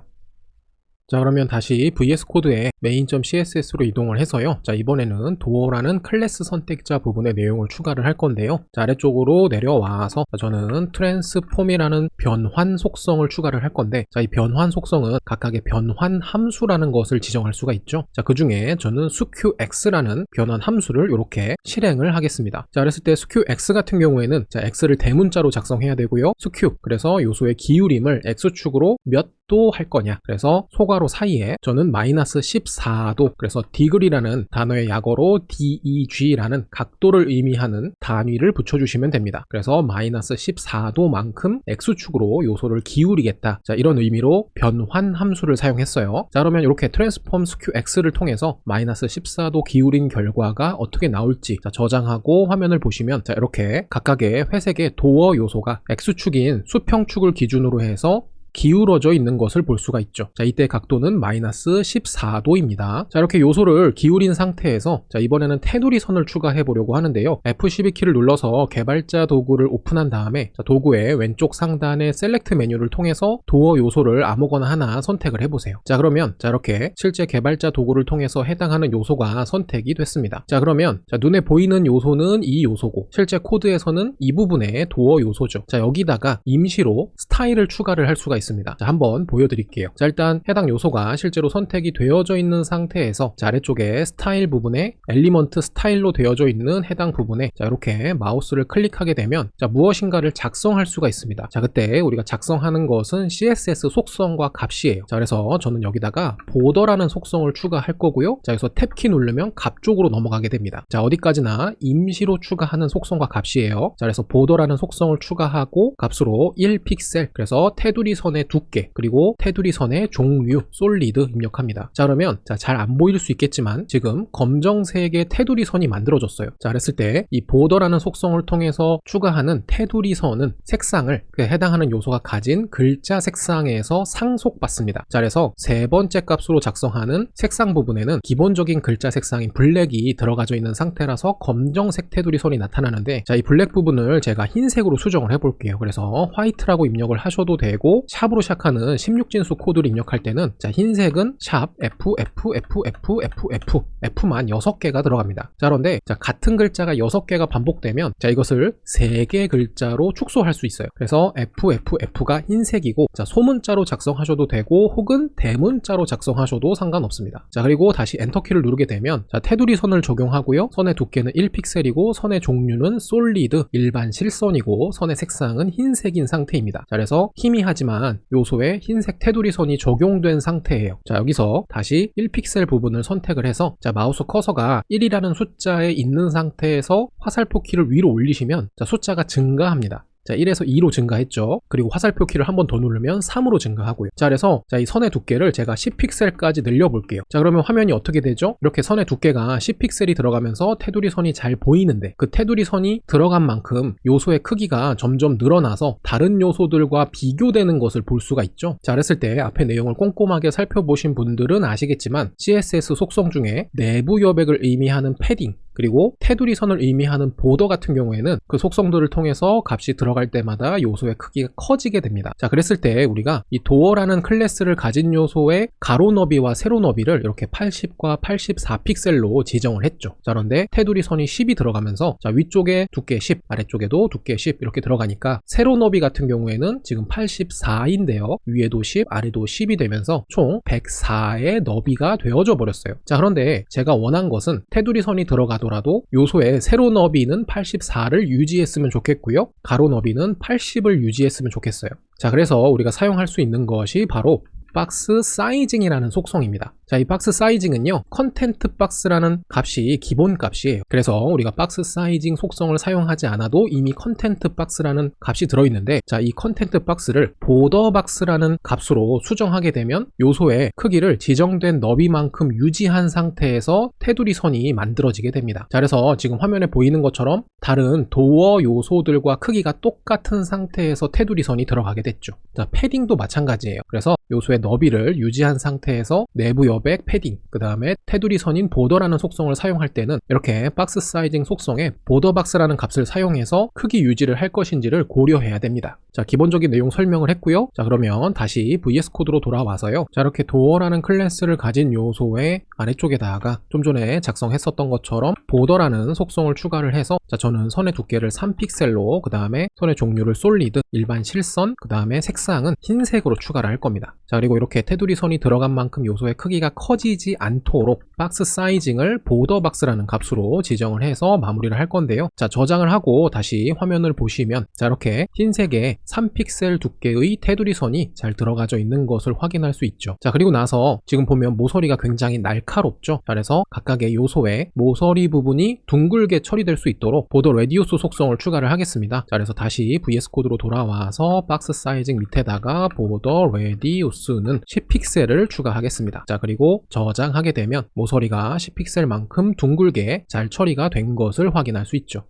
Speaker 1: 자, 그러면 다시 VS 코드에 main.css로 이동을 해서요. 자, 이번에는 도어라는 클래스 선택자 부분의 내용을 추가를 할 건데요. 자, 아래쪽으로 내려와서 저는 트랜스폼이라는 변환 속성을 추가를 할 건데, 자, 이 변환 속성은 각각의 변환 함수라는 것을 지정할 수가 있죠. 자, 그 중에 저는 sqx라는 변환 함수를 이렇게 실행을 하겠습니다. 자, 그랬을 때 sqx 같은 경우에는 자, x를 대문자로 작성해야 되고요. sq, 그래서 요소의 기울임을 x축으로 몇 도 할 거냐, 그래서 소괄호 사이에 저는 마이너스 14도, 그래서 디그리라는 단어의 약어로 DEG라는 각도를 의미하는 단위를 붙여주시면 됩니다. 그래서 마이너스 14도만큼 X축으로 요소를 기울이겠다, 자, 이런 의미로 변환 함수를 사용했어요. 자, 그러면 이렇게 트랜스폼 sqx를 통해서 마이너스 14도 기울인 결과가 어떻게 나올지 자, 저장하고 화면을 보시면, 자, 이렇게 각각의 회색의 도어 요소가 X축인 수평축을 기준으로 해서 기울어져 있는 것을 볼 수가 있죠. 자, 이때 각도는 마이너스 14도입니다. 자, 이렇게 요소를 기울인 상태에서 자, 이번에는 테두리 선을 추가해 보려고 하는데요. F12키를 눌러서 개발자 도구를 오픈한 다음에 자, 도구의 왼쪽 상단의 셀렉트 메뉴를 통해서 도어 요소를 아무거나 하나 선택을 해보세요. 자, 그러면 자, 이렇게 실제 개발자 도구를 통해서 해당하는 요소가 선택이 됐습니다. 자, 그러면 자, 눈에 보이는 요소는 이 요소고, 실제 코드에서는 이 부분의 도어 요소죠. 자, 여기다가 임시로 스타일을 추가를 할 수가 있습니다. 자, 한번 보여드릴게요. 자, 일단 해당 요소가 실제로 선택이 되어져 있는 상태에서 자, 아래쪽에 스타일 부분에 엘리먼트 스타일로 되어져 있는 해당 부분에 자, 이렇게 마우스를 클릭하게 되면 자, 무엇인가를 작성할 수가 있습니다. 자, 그때 우리가 작성하는 것은 CSS 속성과 값이에요. 자, 그래서 저는 여기다가 보더라는 속성을 추가할 거고요. 자, 여기서 탭키 누르면 값 쪽으로 넘어가게 됩니다. 자, 어디까지나 임시로 추가하는 속성과 값이에요. 자, 그래서 보더라는 속성을 추가하고 값으로 1픽셀, 그래서 테두리 선 선의 두께, 그리고 테두리 선의 종류, 솔리드 입력합니다. 자, 그러면 잘 안 보일 수 있겠지만 지금 검정색의 테두리 선이 만들어졌어요. 자, 그랬을 때 이 보더라는 속성을 통해서 추가하는 테두리 선은 색상을 해당하는 요소가 가진 글자 색상에서 상속받습니다. 자, 그래서 세 번째 값으로 작성하는 색상 부분에는 기본적인 글자 색상인 블랙이 들어가져 있는 상태라서 검정색 테두리 선이 나타나는데, 자, 이 블랙 부분을 제가 흰색으로 수정을 해볼게요. 그래서 화이트라고 입력을 하셔도 되고, 샵으로 시작하는 16진수 코드를 입력할 때는 자, 흰색은 샵 F, F, F, F, F, F, F만 6개가 들어갑니다. 자, 그런데 같은 글자가 6개가 반복되면 자, 이것을 3개의 글자로 축소할 수 있어요. 그래서 F, F, F가 흰색이고, 자, 소문자로 작성하셔도 되고 혹은 대문자로 작성하셔도 상관없습니다. 자, 그리고 다시 엔터키를 누르게 되면 자, 테두리 선을 적용하고요. 선의 두께는 1픽셀이고 선의 종류는 솔리드, 일반 실선이고 선의 색상은 흰색인 상태입니다. 자, 그래서 희미하지만 요소에 흰색 테두리 선이 적용된 상태예요. 자, 여기서 다시 1픽셀 부분을 선택을 해서 자, 마우스 커서가 1이라는 숫자에 있는 상태에서 화살표 키를 위로 올리시면 자, 숫자가 증가합니다. 자, 1에서 2로 증가했죠. 그리고 화살표 키를 한 번 더 누르면 3으로 증가하고요. 자, 그래서 자, 이 선의 두께를 제가 10픽셀까지 늘려볼게요. 자, 그러면 화면이 어떻게 되죠? 이렇게 선의 두께가 10픽셀이 들어가면서 테두리 선이 잘 보이는데, 그 테두리 선이 들어간 만큼 요소의 크기가 점점 늘어나서 다른 요소들과 비교되는 것을 볼 수가 있죠. 자, 그랬을 때 앞에 내용을 꼼꼼하게 살펴보신 분들은 아시겠지만 CSS 속성 중에 내부 여백을 의미하는 패딩, 그리고 테두리 선을 의미하는 보더 같은 경우에는 그 속성들을 통해서 값이 들어갈 때마다 요소의 크기가 커지게 됩니다. 자, 그랬을 때 우리가 이 도어라는 클래스를 가진 요소의 가로 너비와 세로 너비를 이렇게 80과 84픽셀로 지정을 했죠. 자, 그런데 테두리 선이 10이 들어가면서 자, 위쪽에 두께 10, 아래쪽에도 두께 10 이렇게 들어가니까 세로 너비 같은 경우에는 지금 84인데요. 위에도 10, 아래도 10이 되면서 총 104의 너비가 되어져 버렸어요. 자, 그런데 제가 원한 것은 테두리 선이 들어가더라도 요소의 세로 너비는 84를 유지했으면 좋겠고요. 가로 너비는 80을 유지했으면 좋겠어요. 자, 그래서 우리가 사용할 수 있는 것이 바로 박스 사이징이라는 속성입니다. 자, 이 박스 사이징은요, 컨텐트 박스라는 값이 기본 값이에요. 그래서 우리가 박스 사이징 속성을 사용하지 않아도 이미 컨텐트 박스라는 값이 들어있는데, 자, 이 컨텐트 박스를 보더 박스라는 값으로 수정하게 되면 요소의 크기를 지정된 너비만큼 유지한 상태에서 테두리 선이 만들어지게 됩니다. 자, 그래서 지금 화면에 보이는 것처럼 다른 도어 요소들과 크기가 똑같은 상태에서 테두리 선이 들어가게 됐죠. 자, 패딩도 마찬가지예요. 그래서 요소의 너비를 유지한 상태에서 내부 여백 패딩, 그 다음에 테두리 선인 보더라는 속성을 사용할 때는 이렇게 박스 사이징 속성에 보더 박스라는 값을 사용해서 크기 유지를 할 것인지를 고려해야 됩니다. 자, 기본적인 내용 설명을 했고요. 자, 그러면 다시 VS 코드로 돌아와서요. 자, 이렇게 도어라는 클래스를 가진 요소의 아래쪽에다가 좀 전에 작성했었던 것처럼 보더라는 속성을 추가를 해서 자, 저는 선의 두께를 3픽셀로, 그 다음에 선의 종류를 솔리드, 일반 실선, 그 다음에 색상은 흰색으로 추가를 할 겁니다. 자, 그리고 이렇게 테두리 선이 들어간 만큼 요소의 크기가 커지지 않도록 박스 사이징을 보더 박스라는 값으로 지정을 해서 마무리를 할 건데요. 자, 저장을 하고 다시 화면을 보시면 자, 이렇게 흰색의 3픽셀 두께의 테두리 선이 잘 들어가져 있는 것을 확인할 수 있죠. 자, 그리고 나서 지금 보면 모서리가 굉장히 날카롭죠. 자, 그래서 각각의 요소의 모서리 부분이 둥글게 처리될 수 있도록 보더 레디우스 속성을 추가를 하겠습니다. 자, 그래서 다시 VS 코드로 돌아와서 박스 사이징 밑에다가 보더 레디우스는 10픽셀을 추가하겠습니다. 자, 그리고 저장하게 되면 모서리가 10픽셀만큼 둥글게 잘 처리가 된 것을 확인할 수 있죠.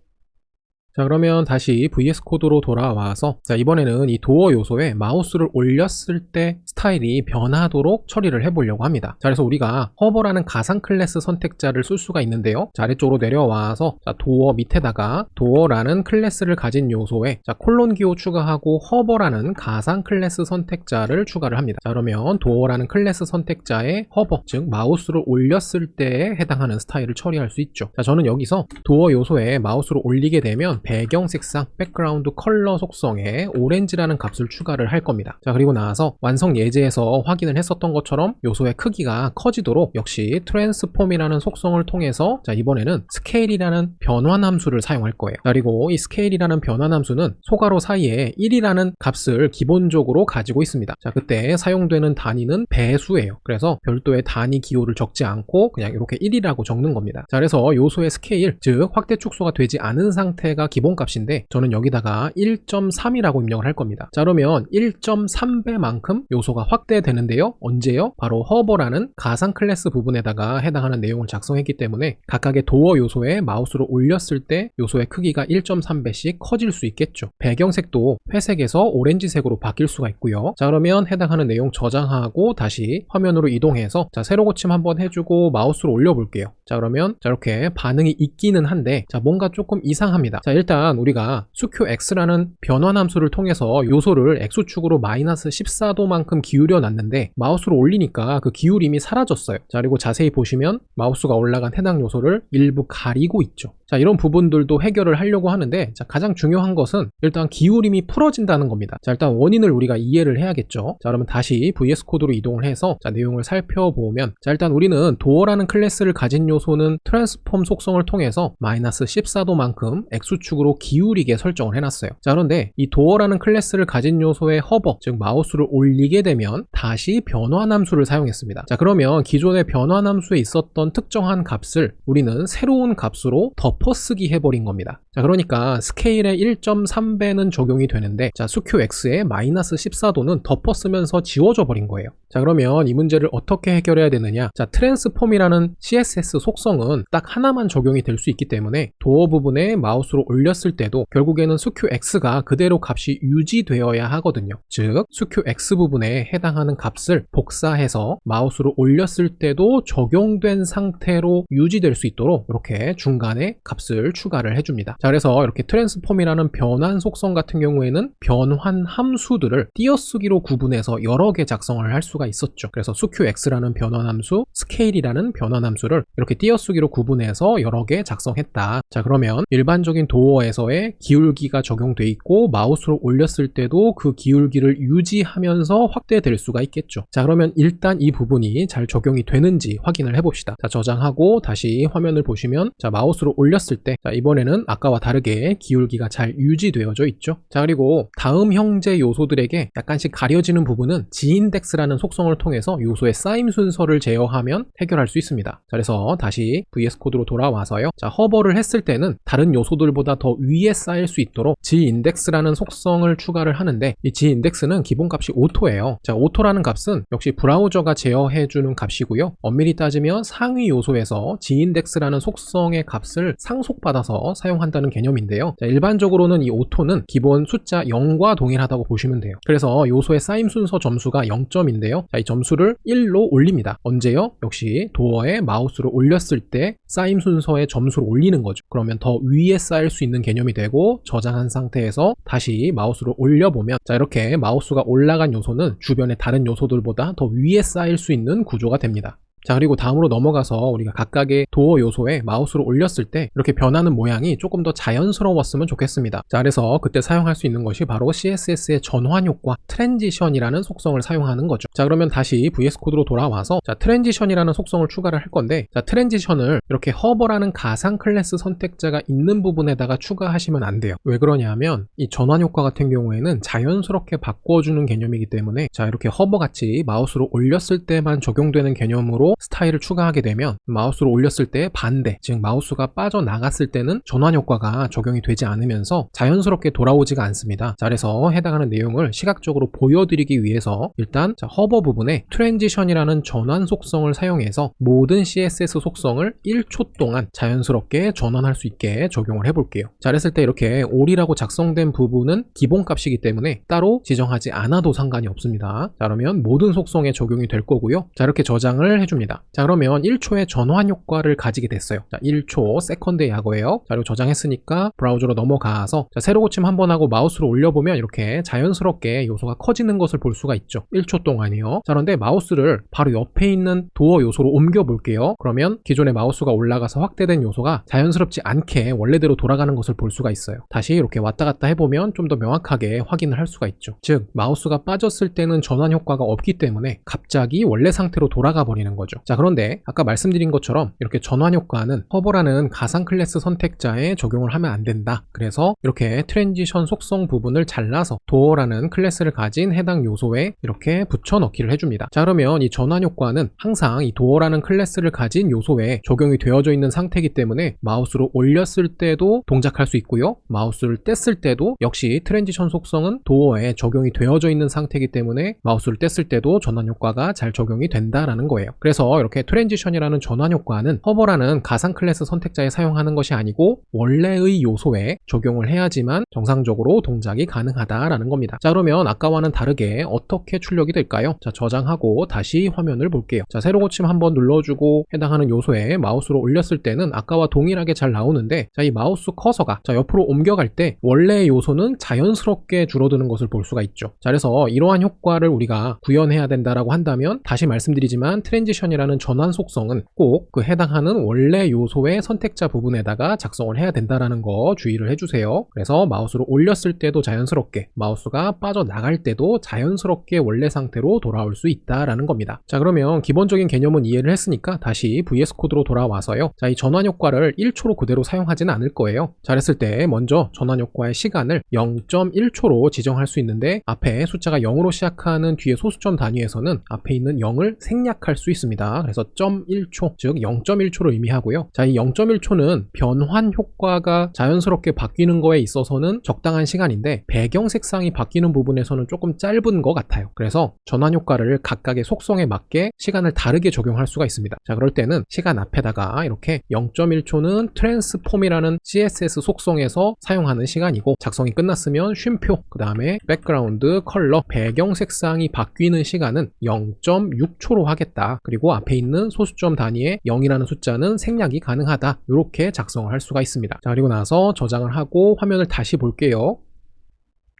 Speaker 1: 자, 그러면 다시 VS 코드로 돌아와서 자, 이번에는 이 도어 요소에 마우스를 올렸을 때 스타일이 변하도록 처리를 해보려고 합니다. 자, 그래서 우리가 허버라는 가상 클래스 선택자를 쓸 수가 있는데요. 자, 아래쪽으로 내려와서 자, 도어 밑에다가 도어라는 클래스를 가진 요소에 자, 콜론 기호 추가하고 허버라는 가상 클래스 선택자를 추가를 합니다. 자, 그러면 도어라는 클래스 선택자의 허버, 즉 마우스를 올렸을 때에 해당하는 스타일을 처리할 수 있죠. 자, 저는 여기서 도어 요소에 마우스를 올리게 되면 배경 색상, 백그라운드 컬러 속성에 오렌지라는 값을 추가를 할 겁니다. 자, 그리고 나서 완성 예제에서 확인을 했었던 것처럼 요소의 크기가 커지도록 역시 트랜스폼이라는 속성을 통해서 자, 이번에는 스케일이라는 변환 함수를 사용할 거예요. 자, 그리고 이 스케일이라는 변환 함수는 소괄호 사이에 1이라는 값을 기본적으로 가지고 있습니다. 자, 그때 사용되는 단위는 배수예요. 그래서 별도의 단위 기호를 적지 않고 그냥 이렇게 1이라고 적는 겁니다. 자, 그래서 요소의 스케일, 즉 확대 축소가 되지 않은 상태가 기본값인데 저는 여기다가 1.3이라고 입력을 할 겁니다. 자, 그러면 1.3배만큼 요소가 확대되는데요. 언제요? 바로 허버라는 가상 클래스 부분에다가 해당하는 내용을 작성했기 때문에 각각의 도어 요소에 마우스를 올렸을 때 요소의 크기가 1.3배씩 커질 수 있겠죠. 배경색도 회색에서 오렌지색으로 바뀔 수가 있고요. 자, 그러면 해당하는 내용 저장하고 다시 화면으로 이동해서 자, 세로 고침 한번 해주고 마우스를 올려볼게요. 자, 그러면 자, 이렇게 반응이 있기는 한데 자, 뭔가 조금 이상합니다. 자, 일단 우리가 수QX라는 변환 함수를 통해서 요소를 X축으로 마이너스 14도만큼 기울여 놨는데 마우스를 올리니까 그 기울임이 사라졌어요. 자, 그리고 자세히 보시면 마우스가 올라간 해당 요소를 일부 가리고 있죠. 자, 이런 부분들도 해결을 하려고 하는데 자, 가장 중요한 것은 일단 기울임이 풀어진다는 겁니다. 자, 일단 원인을 우리가 이해를 해야겠죠. 자, 그러면 다시 VS 코드로 이동을 해서 자, 내용을 살펴보면 자, 일단 우리는 도어라는 클래스를 가진 요소는 트랜스폼 속성을 통해서 마이너스 14도만큼 X축으로 기울이게 설정을 해놨어요. 자, 그런데 이 도어라는 클래스를 가진 요소의 허버, 즉 마우스를 올리게 되면 다시 변환 함수를 사용했습니다. 자, 그러면 기존의 변환 함수에 있었던 특정한 값을 우리는 새로운 값으로 덮어쓰기 해버린 겁니다. 자, 그러니까 스케일의 1.3배는 적용이 되는데 자, 수QX의 마이너스 14도는 덮어쓰면서 지워져 버린 거예요. 자, 그러면 이 문제를 어떻게 해결해야 되느냐? 자, 트랜스폼이라는 CSS 속성은 딱 하나만 적용이 될 수 있기 때문에 도어 부분에 마우스로 올렸을 때도 결국에는 수QX가 그대로 값이 유지되어야 하거든요. 즉, 수QX 부분에 해당하는 값을 복사해서 마우스로 올렸을 때도 적용된 상태로 유지될 수 있도록 이렇게 중간에 값을 추가를 해줍니다. 자, 그래서 이렇게 트랜스폼이라는 변환 속성 같은 경우에는 변환 함수들을 띄어쓰기로 구분해서 여러 개 작성을 할 수가 있었죠. 그래서 수QX라는 변환 함수, 스케일이라는 변환 함수를 이렇게 띄어쓰기로 구분해서 여러 개 작성했다. 자, 그러면 일반적인 도어에서의 기울기가 적용돼 있고 마우스로 올렸을 때도 그 기울기를 유지하면서 확대될 수가 있겠죠. 자, 그러면 일단 이 부분이 잘 적용이 되는지 확인을 해봅시다. 자, 저장하고 다시 화면을 보시면 자, 마우스로 올렸을 때 자, 이번에는 아까와 다르게 기울기가 잘 유지되어져 있죠. 자, 그리고 다음 형제 요소들에게 약간씩 가려지는 부분은 Gindex라는 속성을 통해서 요소의 쌓임 순서를 제어하면 해결할 수 있습니다. 자, 그래서 다시 VS 코드로 돌아와서요. 자, 허버를 했을 때는 다른 요소들보다 더 위에 쌓일 수 있도록 Gindex라는 속성을 추가를 하는데 이 Gindex는 기본값이 오토예요. 자, 오토라는 값은 역시 브라우저가 제어해주는 값이고요. 엄밀히 따지면 상위 요소에서 Gindex라는 속성의 값을 상속받아서 사용한다는 개념인데요. 자, 일반적으로는 이 오토는 기본 숫자 0과 동일하다고 보시면 돼요. 그래서 요소의 쌓임 순서 점수가 0점인데요. 자, 이 점수를 1로 올립니다. 언제요? 역시 도어에 마우스를 올렸을 때 쌓임 순서의 점수를 올리는 거죠. 그러면 더 위에 쌓일 수 있는 개념이 되고 저장한 상태에서 다시 마우스를 올려보면 자, 이렇게 마우스가 올라간 요소는 주변의 다른 요소들보다 더 위에 쌓일 수 있는 구조가 됩니다. 자, 그리고 다음으로 넘어가서 우리가 각각의 도어 요소에 마우스를 올렸을 때 이렇게 변하는 모양이 조금 더 자연스러웠으면 좋겠습니다. 자, 그래서 그때 사용할 수 있는 것이 바로 CSS의 전환 효과 트랜지션이라는 속성을 사용하는 거죠. 자, 그러면 다시 VS 코드로 돌아와서 자, 트랜지션이라는 속성을 추가를 할 건데 자, 트랜지션을 이렇게 허버라는 가상 클래스 선택자가 있는 부분에다가 추가하시면 안 돼요. 왜 그러냐면 이 전환 효과 같은 경우에는 자연스럽게 바꿔주는 개념이기 때문에 자, 이렇게 허버같이 마우스로 올렸을 때만 적용되는 개념으로 스타일을 추가하게 되면 마우스로 올렸을 때 반대, 즉 마우스가 빠져나갔을 때는 전환 효과가 적용이 되지 않으면서 자연스럽게 돌아오지가 않습니다. 자, 그래서 해당하는 내용을 시각적으로 보여드리기 위해서 일단 자, 허버 부분에 트랜지션이라는 전환 속성을 사용해서 모든 CSS 속성을 1초 동안 자연스럽게 전환할 수 있게 적용을 해볼게요. 자, 그랬을 때 이렇게 all이라고 작성된 부분은 기본값이기 때문에 따로 지정하지 않아도 상관이 없습니다. 자, 그러면 모든 속성에 적용이 될 거고요. 자, 이렇게 저장을 해줍니다. 자, 그러면 1초의 전환 효과를 가지게 됐어요. 자, 1초 세컨드의 약어예요. 자, 그리고 저장했으니까 브라우저로 넘어가서 자, 세로 고침 한번 하고 마우스로 올려보면 이렇게 자연스럽게 요소가 커지는 것을 볼 수가 있죠. 1초 동안이요. 자, 그런데 마우스를 바로 옆에 있는 도어 요소로 옮겨 볼게요. 그러면 기존의 마우스가 올라가서 확대된 요소가 자연스럽지 않게 원래대로 돌아가는 것을 볼 수가 있어요. 다시 이렇게 왔다 갔다 해보면 좀 더 명확하게 확인을 할 수가 있죠. 즉 마우스가 빠졌을 때는 전환 효과가 없기 때문에 갑자기 원래 상태로 돌아가 버리는 거죠. 거죠. 자, 그런데 아까 말씀드린 것처럼 이렇게 전환 효과는 허브라는 가상 클래스 선택자에 적용을 하면 안 된다. 그래서 이렇게 트랜지션 속성 부분을 잘라서 도어라는 클래스를 가진 해당 요소에 이렇게 붙여 넣기를 해줍니다. 자, 그러면 이 전환 효과는 항상 이 도어라는 클래스를 가진 요소에 적용이 되어져 있는 상태이기 때문에 마우스로 올렸을 때도 동작할 수 있고요. 마우스를 뗐을 때도 역시 트랜지션 속성은 도어에 적용이 되어져 있는 상태이기 때문에 마우스를 뗐을 때도 전환 효과가 잘 적용이 된다라는 거예요. 그래서 이렇게 트랜지션이라는 전환 효과는 허버라는 가상 클래스 선택자에 사용하는 것이 아니고 원래의 요소에 적용을 해야지만 정상적으로 동작이 가능하다라는 겁니다. 자, 그러면 아까와는 다르게 어떻게 출력이 될까요? 자, 저장하고 다시 화면을 볼게요. 자, 새로 고침 한번 눌러주고 해당하는 요소에 마우스로 올렸을 때는 아까와 동일하게 잘 나오는데, 자, 이 마우스 커서가 자, 옆으로 옮겨갈 때 원래의 요소는 자연스럽게 줄어드는 것을 볼 수가 있죠. 자, 그래서 이러한 효과를 우리가 구현해야 된다라고 한다면 다시 말씀드리지만 트랜지션이라는 전환 속성은 꼭 그 해당하는 원래 요소의 선택자 부분에다가 작성을 해야 된다라는 거 주의를 해주세요. 그래서 마우스로 올렸을 때도 자연스럽게, 마우스가 빠져나갈 때도 자연스럽게 원래 상태로 돌아올 수 있다라는 겁니다. 자, 그러면 기본적인 개념은 이해를 했으니까 다시 VS 코드로 돌아와서요. 자, 이 전환 효과를 1초로 그대로 사용하지는 않을 거예요. 자, 그랬을 때 먼저 전환 효과의 시간을 0.1초로 지정할 수 있는데 앞에 숫자가 0으로 시작하는 뒤에 소수점 단위에서는 앞에 있는 0을 생략할 수 있습니다. 그래서 0.1초, 즉 0.1초를 의미하고요. 자, 이 0.1초는 변환 효과가 자연스럽게 바뀌는 거에 있어서는 적당한 시간인데 배경 색상이 바뀌는 부분에서는 조금 짧은 것 같아요. 그래서 전환 효과를 각각의 속성에 맞게 시간을 다르게 적용할 수가 있습니다. 자, 그럴 때는 시간 앞에다가 이렇게 0.1초는 트랜스폼이라는 CSS 속성에서 사용하는 시간이고, 작성이 끝났으면 쉼표, 그 다음에 백그라운드 컬러, 배경 색상이 바뀌는 시간은 0.6초로 하겠다. 그리고 앞에 있는 소수점 단위에 0이라는 숫자는 생략이 가능하다. 이렇게 작성을 할 수가 있습니다. 자, 그리고 나서 저장을 하고 화면을 다시 볼게요.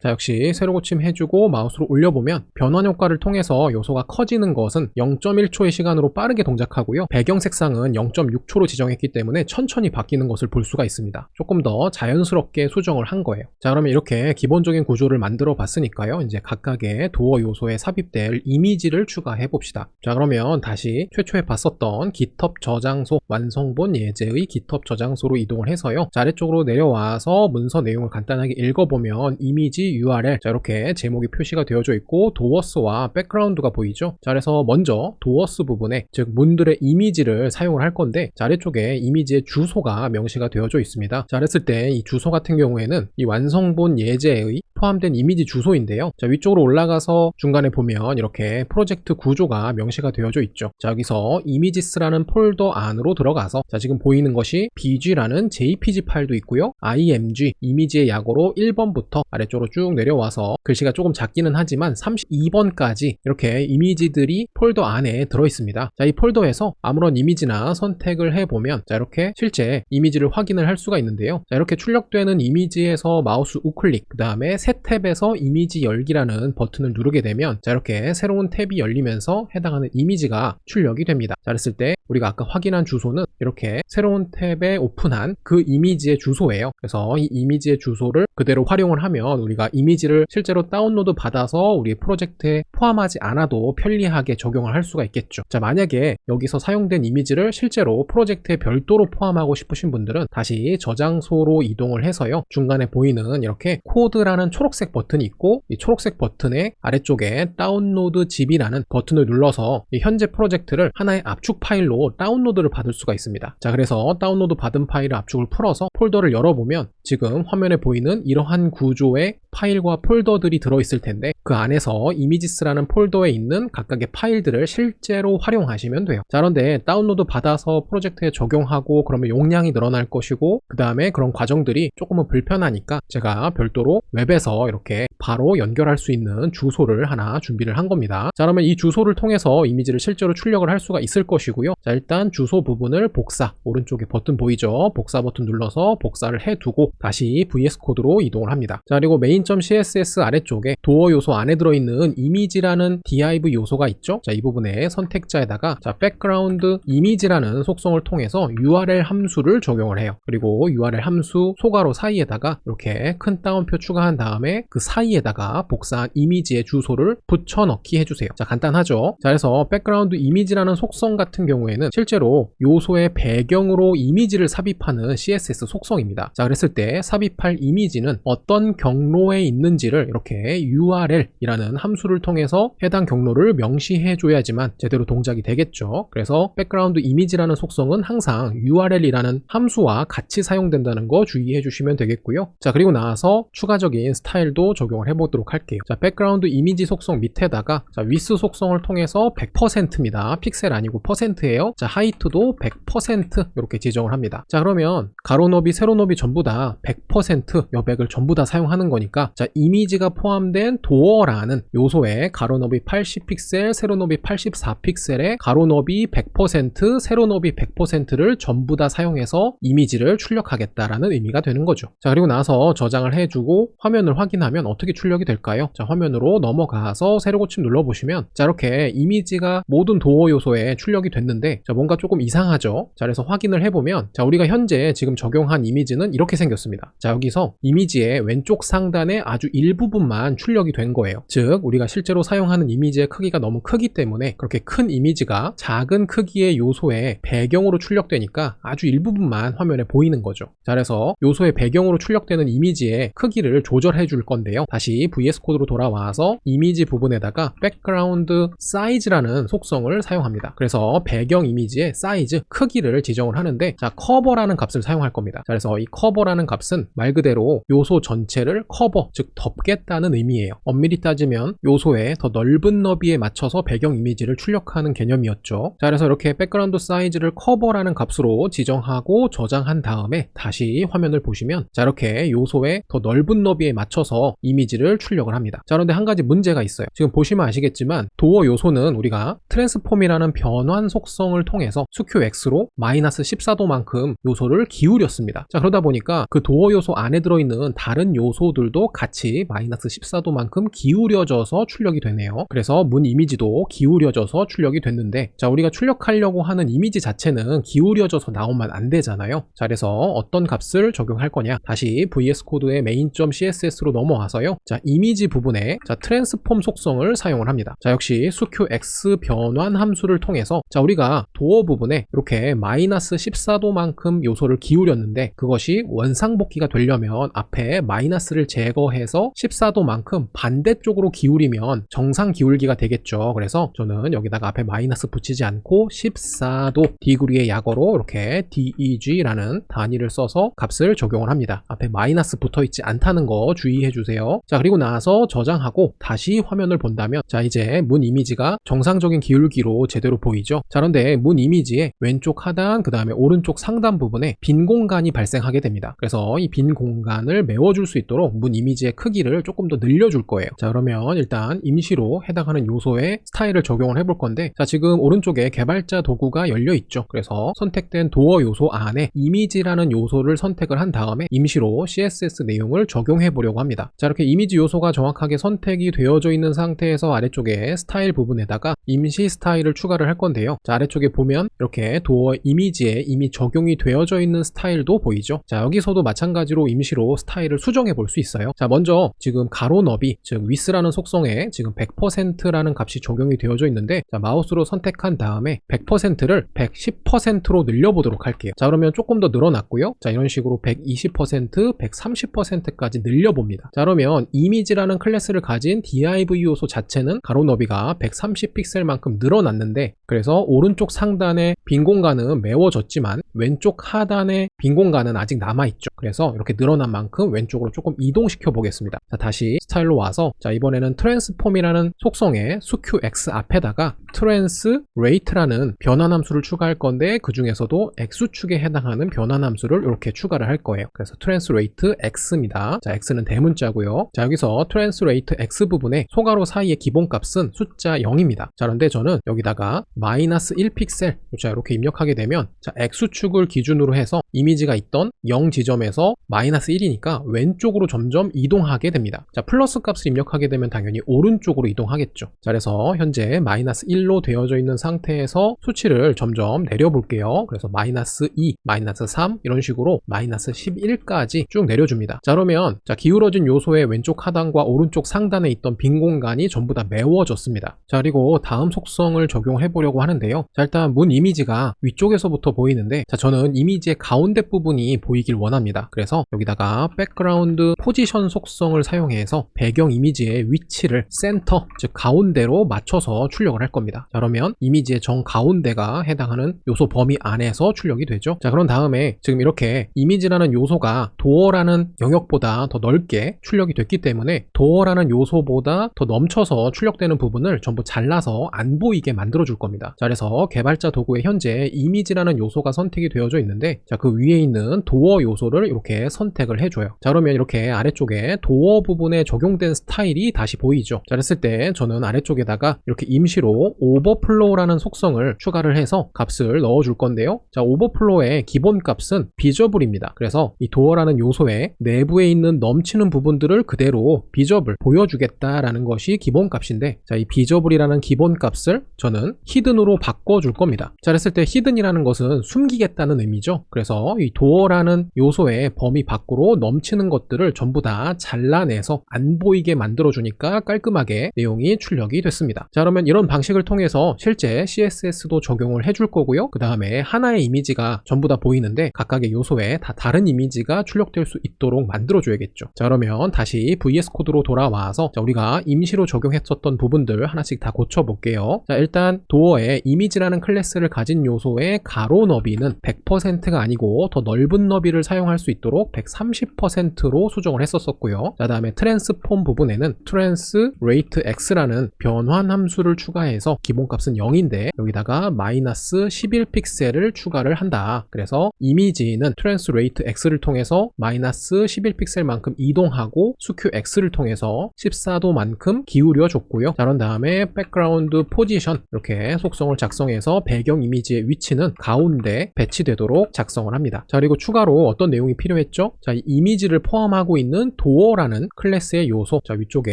Speaker 1: 자, 역시 새로 고침 해주고 마우스로 올려보면 변환 효과를 통해서 요소가 커지는 것은 0.1초의 시간으로 빠르게 동작하고요. 배경 색상은 0.6초로 지정했기 때문에 천천히 바뀌는 것을 볼 수가 있습니다. 조금 더 자연스럽게 수정을 한 거예요. 자, 그러면 이렇게 기본적인 구조를 만들어 봤으니까요. 이제 각각의 도어 요소에 삽입될 이미지를 추가해 봅시다. 자, 그러면 다시 최초에 봤었던 GitHub 저장소, 완성본 예제의 GitHub 저장소로 이동을 해서요. 자, 아래쪽으로 내려와서 문서 내용을 간단하게 읽어보면 이미지 URL, 자, 이렇게 제목이 표시가 되어져 있고 도어스와 백그라운드가 보이죠. 자, 그래서 먼저 도어스 부분에, 즉 문들의 이미지를 사용을 할 건데, 자, 아래쪽에 이미지의 주소가 명시가 되어져 있습니다. 자, 그랬을 때 이 주소 같은 경우에는 이 완성본 예제의 포함된 이미지 주소인데요. 자, 위쪽으로 올라가서 중간에 보면 이렇게 프로젝트 구조가 명시가 되어져 있죠. 자, 여기서 이미지스라는 폴더 안으로 들어가서, 자, 지금 보이는 것이 bg라는 jpg 파일도 있고요. img, 이미지의 약어로 1번부터 아래쪽으로 쭉 내려와서 글씨가 조금 작기는 하지만 32번까지 이렇게 이미지들이 폴더 안에 들어있습니다. 자, 이 폴더에서 아무런 이미지나 선택을 해보면, 자, 이렇게 실제 이미지를 확인을 할 수가 있는데요. 자, 이렇게 출력되는 이미지에서 마우스 우클릭, 그 다음에 새 탭에서 이미지 열기라는 버튼을 누르게 되면, 자, 이렇게 새로운 탭이 열리면서 해당하는 이미지가 출력이 됩니다. 자, 그랬을 때 우리가 아까 확인한 주소는 이렇게 새로운 탭에 오픈한 그 이미지의 주소예요. 그래서 이 이미지의 주소를 그대로 활용을 하면 우리가 이미지를 실제로 다운로드 받아서 우리 프로젝트에 포함하지 않아도 편리하게 적용을 할 수가 있겠죠. 자, 만약에 여기서 사용된 이미지를 실제로 프로젝트에 별도로 포함하고 싶으신 분들은 다시 저장소로 이동을 해서요. 중간에 보이는 이렇게 코드라는 초록색 버튼이 있고, 이 초록색 버튼의 아래쪽에 다운로드 zip이라는 버튼을 눌러서 이 현재 프로젝트를 하나의 압축 파일로 다운로드를 받을 수가 있습니다. 자, 그래서 다운로드 받은 파일을 압축을 풀어서 폴더를 열어보면 지금 화면에 보이는 이러한 구조의 파일과 폴더들이 들어있을 텐데, 그 안에서 이미지스라는 폴더에 있는 각각의 파일들을 실제로 활용하시면 돼요. 자, 그런데 다운로드 받아서 프로젝트에 적용하고 그러면 용량이 늘어날 것이고, 그 다음에 그런 과정들이 조금은 불편하니까 제가 별도로 웹에서 이렇게 바로 연결할 수 있는 주소를 하나 준비를 한 겁니다. 자, 그러면 이 주소를 통해서 이미지를 실제로 출력을 할 수가 있을 것이고요. 자, 일단 주소 부분을 복사, 오른쪽에 버튼 보이죠? 복사 버튼 눌러서 복사를 해두고 다시 VS 코드로 이동을 합니다. 자, 그리고 메인 main.css 아래쪽에 도어 요소 안에 들어있는 이미지라는 div 요소가 있죠. 자, 이 부분에 선택자에다가 자, background image라는 속성을 통해서 URL 함수를 적용을 해요. 그리고 URL 함수 소괄호 사이에다가 이렇게 큰 따옴표 추가한 다음에 그 사이에다가 복사한 이미지의 주소를 붙여넣기 해주세요. 자, 간단하죠. 자, 그래서 background image라는 속성 같은 경우에는 실제로 요소의 배경으로 이미지를 삽입하는 CSS 속성입니다. 자, 그랬을 때 삽입할 이미지는 어떤 경로에 있는지를 이렇게 URL이라는 함수를 통해서 해당 경로를 명시해 줘야지만 제대로 동작이 되겠죠. 그래서 background image라는 속성은 항상 URL이라는 함수와 같이 사용된다는 거 주의해 주시면 되겠고요. 자, 그리고 나서 추가적인 스타일도 적용을 해보도록 할게요. 자, background image 속성 밑에다가 자, width 속성을 통해서 100%입니다. 픽셀 아니고 %예요. 자, height도 100% 이렇게 지정을 합니다. 자, 그러면 가로 너비, 세로 너비 전부 다 100% 여백을 전부 다 사용하는 거니까 자, 이미지가 포함된 도어라는 요소에 가로 너비 80픽셀, 세로 너비 84픽셀에 가로 너비 100%, 세로 너비 100%를 전부 다 사용해서 이미지를 출력하겠다라는 의미가 되는 거죠. 자, 그리고 나서 저장을 해주고 화면을 확인하면 어떻게 출력이 될까요? 자, 화면으로 넘어가서 새로 고침 눌러보시면 자, 이렇게 이미지가 모든 도어 요소에 출력이 됐는데 자, 뭔가 조금 이상하죠. 자, 그래서 확인을 해보면 자, 우리가 현재 지금 적용한 이미지는 이렇게 생겼습니다. 자, 여기서 이미지의 왼쪽 상단에 아주 일부분만 출력이 된 거예요. 즉 우리가 실제로 사용하는 이미지의 크기가 너무 크기 때문에 그렇게 큰 이미지가 작은 크기의 요소의 배경으로 출력되니까 아주 일부분만 화면에 보이는 거죠. 자, 그래서 요소의 배경으로 출력되는 이미지의 크기를 조절해 줄 건데요. 다시 VS 코드로 돌아와서 이미지 부분에다가 background size라는 속성을 사용합니다. 그래서 배경 이미지의 사이즈, 크기를 지정을 하는데 자, 커버라는 값을 사용할 겁니다. 자, 그래서 이 커버라는 값은 말 그대로 요소 전체를 커버, 즉 덮겠다는 의미예요. 엄밀히 따지면 요소의 더 넓은 너비에 맞춰서 배경 이미지를 출력하는 개념이었죠. 자, 그래서 이렇게 백그라운드 사이즈를 커버라는 값으로 지정하고 저장한 다음에 다시 화면을 보시면 자, 이렇게 요소의 더 넓은 너비에 맞춰서 이미지를 출력을 합니다. 자, 그런데 한 가지 문제가 있어요. 지금 보시면 아시겠지만 도어 요소는 우리가 트랜스폼이라는 변환 속성을 통해서 수QX로 마이너스 14도만큼 요소를 기울였습니다. 자, 그러다 보니까 그 도어 요소 안에 들어있는 다른 요소들도 같이 마이너스 14도만큼 기울여져서 출력이 되네요. 그래서 문 이미지도 기울여져서 출력이 됐는데 자, 우리가 출력하려고 하는 이미지 자체는 기울여져서 나오면 안 되잖아요. 자, 그래서 어떤 값을 적용할 거냐, 다시 VS 코드의 main.css로 넘어와서요. 자, 이미지 부분에 자, 트랜스폼 속성을 사용을 합니다. 자, 역시 수QX 변환 함수를 통해서 자, 우리가 도어 부분에 이렇게 마이너스 14도만큼 요소를 기울였는데 그것이 원상복귀가 되려면 앞에 마이너스를 제거해서 14도만큼 반대쪽으로 기울이면 정상 기울기가 되겠죠. 그래서 저는 여기다가 앞에 마이너스 붙이지 않고 14도 디그리의 약어로 이렇게 DEG라는 단위를 써서 값을 적용을 합니다. 앞에 마이너스 붙어있지 않다는 거 주의해 주세요. 자, 그리고 나서 저장하고 다시 화면을 본다면 자, 이제 문 이미지가 정상적인 기울기로 제대로 보이죠. 자, 그런데 문 이미지의 왼쪽 하단 그 다음에 오른쪽 상단 부분에 빈 공간이 발생하게 됩니다. 그래서 이 빈 공간을 메워줄 수 있도록 문 이미지의 크기를 조금 더 늘려줄 거예요. 자, 그러면 일단 임시로 해당하는 요소의 스타일을 적용을 해볼 건데 자, 지금 오른쪽에 개발자 도구가 열려 있죠. 그래서 선택된 도어 요소 안에 이미지라는 요소를 선택을 한 다음에 임시로 CSS 내용을 적용해 보려고 합니다. 자, 이렇게 이미지 요소가 정확하게 선택이 되어져 있는 상태에서 아래쪽에 스타일 부분에다가 임시 스타일을 추가를 할 건데요. 자, 아래쪽에 보면 이렇게 도어 이미지에 이미 적용이 되어져 있는 스타일도 보이죠. 자, 여기서도 마찬가지로 임시로 스타일을 수정해 볼 수 있어요. 자, 먼저 지금 가로 너비, 즉 width라는 속성에 지금 100%라는 값이 적용이 되어져 있는데 자, 마우스로 선택한 다음에 100%를 110%로 늘려보도록 할게요. 자, 그러면 조금 더 늘어났고요. 자, 이런 식으로 120%, 130%까지 늘려봅니다. 자, 그러면 이미지라는 클래스를 가진 div 요소 자체는 가로 너비가 130픽셀만큼 늘어났는데 그래서 오른쪽 상단의 빈 공간은 메워졌지만 왼쪽 하단의 빈 공간은 아직 남아있죠. 그래서 이렇게 늘어난 만큼 왼쪽으로 조금 이동시켜 보겠습니다. 자, 다시 스타일로 와서 자, 이번에는 트랜스폼이라는 속성의 수QX 앞에다가 translate라는 변환 함수를 추가할 건데 그 중에서도 X축에 해당하는 변환 함수를 이렇게 추가를 할 거예요. 그래서 translate X입니다. 자, X는 대문자고요. 자, 여기서 translate X 부분에 소괄호 사이의 기본값은 숫자 0입니다. 자, 그런데 저는 여기다가 마이너스 1픽셀 자, 이렇게 입력하게 되면 자, X축을 기준으로 해서 이미지가 있던 0 지점에서 마이너스 1이니까 왼쪽으로 점점 이동하게 됩니다. 자, 플러스 값을 입력하게 되면 당연히 오른쪽으로 이동하겠죠. 자, 그래서 현재 마이너스 1로 되어져 있는 상태에서 수치를 점점 내려볼게요. 그래서 마이너스 2, 마이너스 3 이런 식으로 마이너스 11까지 쭉 내려줍니다. 자, 그러면 자, 기울어진 요소의 왼쪽 하단과 오른쪽 상단에 있던 빈 공간이 전부 다 메워졌습니다. 자, 그리고 다음 속성을 적용해 보려고 하는데요. 자, 일단 문 이미지가 위쪽에서부터 보이는데, 자, 저는 이미지의 가운데 부분이 보이길 원합니다. 그래서 여기다가 백그라운드 포지션 속성을 사용해서 배경 이미지의 위치를 센터, 즉 가운데로 맞춰서 출력을 할 겁니다. 자, 그러면 이미지의 정 가운데가 해당하는 요소 범위 안에서 출력이 되죠. 자, 그런 다음에 지금 이렇게 이미지라는 요소가 도어라는 영역보다 더 넓게 출력이 됐기 때문에 도어라는 요소보다 더 넘쳐서 출력되는 부분을 전부 잘라서 안 보이게 만들어 줄 겁니다. 자, 그래서 개발자 도구에 현재 이미지라는 요소가 선택이 되어져 있는데, 자, 그 위에 있는 도어 요소를 이렇게 선택을 해줘요. 자, 그러면 이렇게 아래쪽에 도어 부분에 적용된 스타일이 다시 보이죠. 자, 그랬을 때 저는 아래쪽에다가 이렇게 임시로 오버플로우라는 속성을 추가를 해서 값을 넣어줄 건데요. 자, 오버플로우의 기본 값은 비저블입니다. 그래서 이 도어라는 요소의 내부에 있는 넘치는 부분들을 그대로 비저블 보여주겠다라는 것이 기본 값인데, 자, 이 비저블이라는 기본 값을 저는 히든으로 바꿔줄 겁니다. 자, 그랬을 때 히든이라는 것은 숨기겠다는 의미죠. 그래서 이 도어라는 요소의 범위 밖으로 넘치는 것들을 전부 다 잘라내서 안 보이게 만들어주니까 깔끔하게 내용이 출력이 됐습니다. 자, 그러면 이런 방식을 통해서 실제 CSS도 적용을 해줄 거고요. 그 다음에 하나의 이미지가 전부 다 보이는데 각각의 요소에 다 다른 이미지가 출력될 수 있도록 만들어줘야겠죠. 자, 그러면 다시 VS 코드로 돌아와서 자, 우리가 임시로 적용했었던 부분들 하나씩 다 고쳐볼게요. 자, 일단 도어에 이미지라는 클래스를 가진 요소의 가로 너비는 100%가 아니고 더 넓은 너비를 사용할 수 있도록 130%로 수정을 했었고요. 자, 다음에 트랜스폼 부분에는 트랜스 레이트 x라는 변환 함수를 추가해서 기본값은 0인데 여기다가 마이너스 11픽셀을 추가를 한다. 그래서 이미지는 트랜스 레이트 x를 통해서 마이너스 11픽셀만큼 이동하고 스큐 x를 통해서 14도만큼 기울여 줬고요. 자, 그런 다음에 백그라운드 포지션 이렇게 속성을 작성해서 배경 이미지의 위치는 가운데 배치되도록 작성을 합니다. 자, 그리고 추가로 어떤 내용이 필요했죠? 자, 이 이미지를 포함하고 있는 도어라는 클래스의 요소, 자, 위쪽에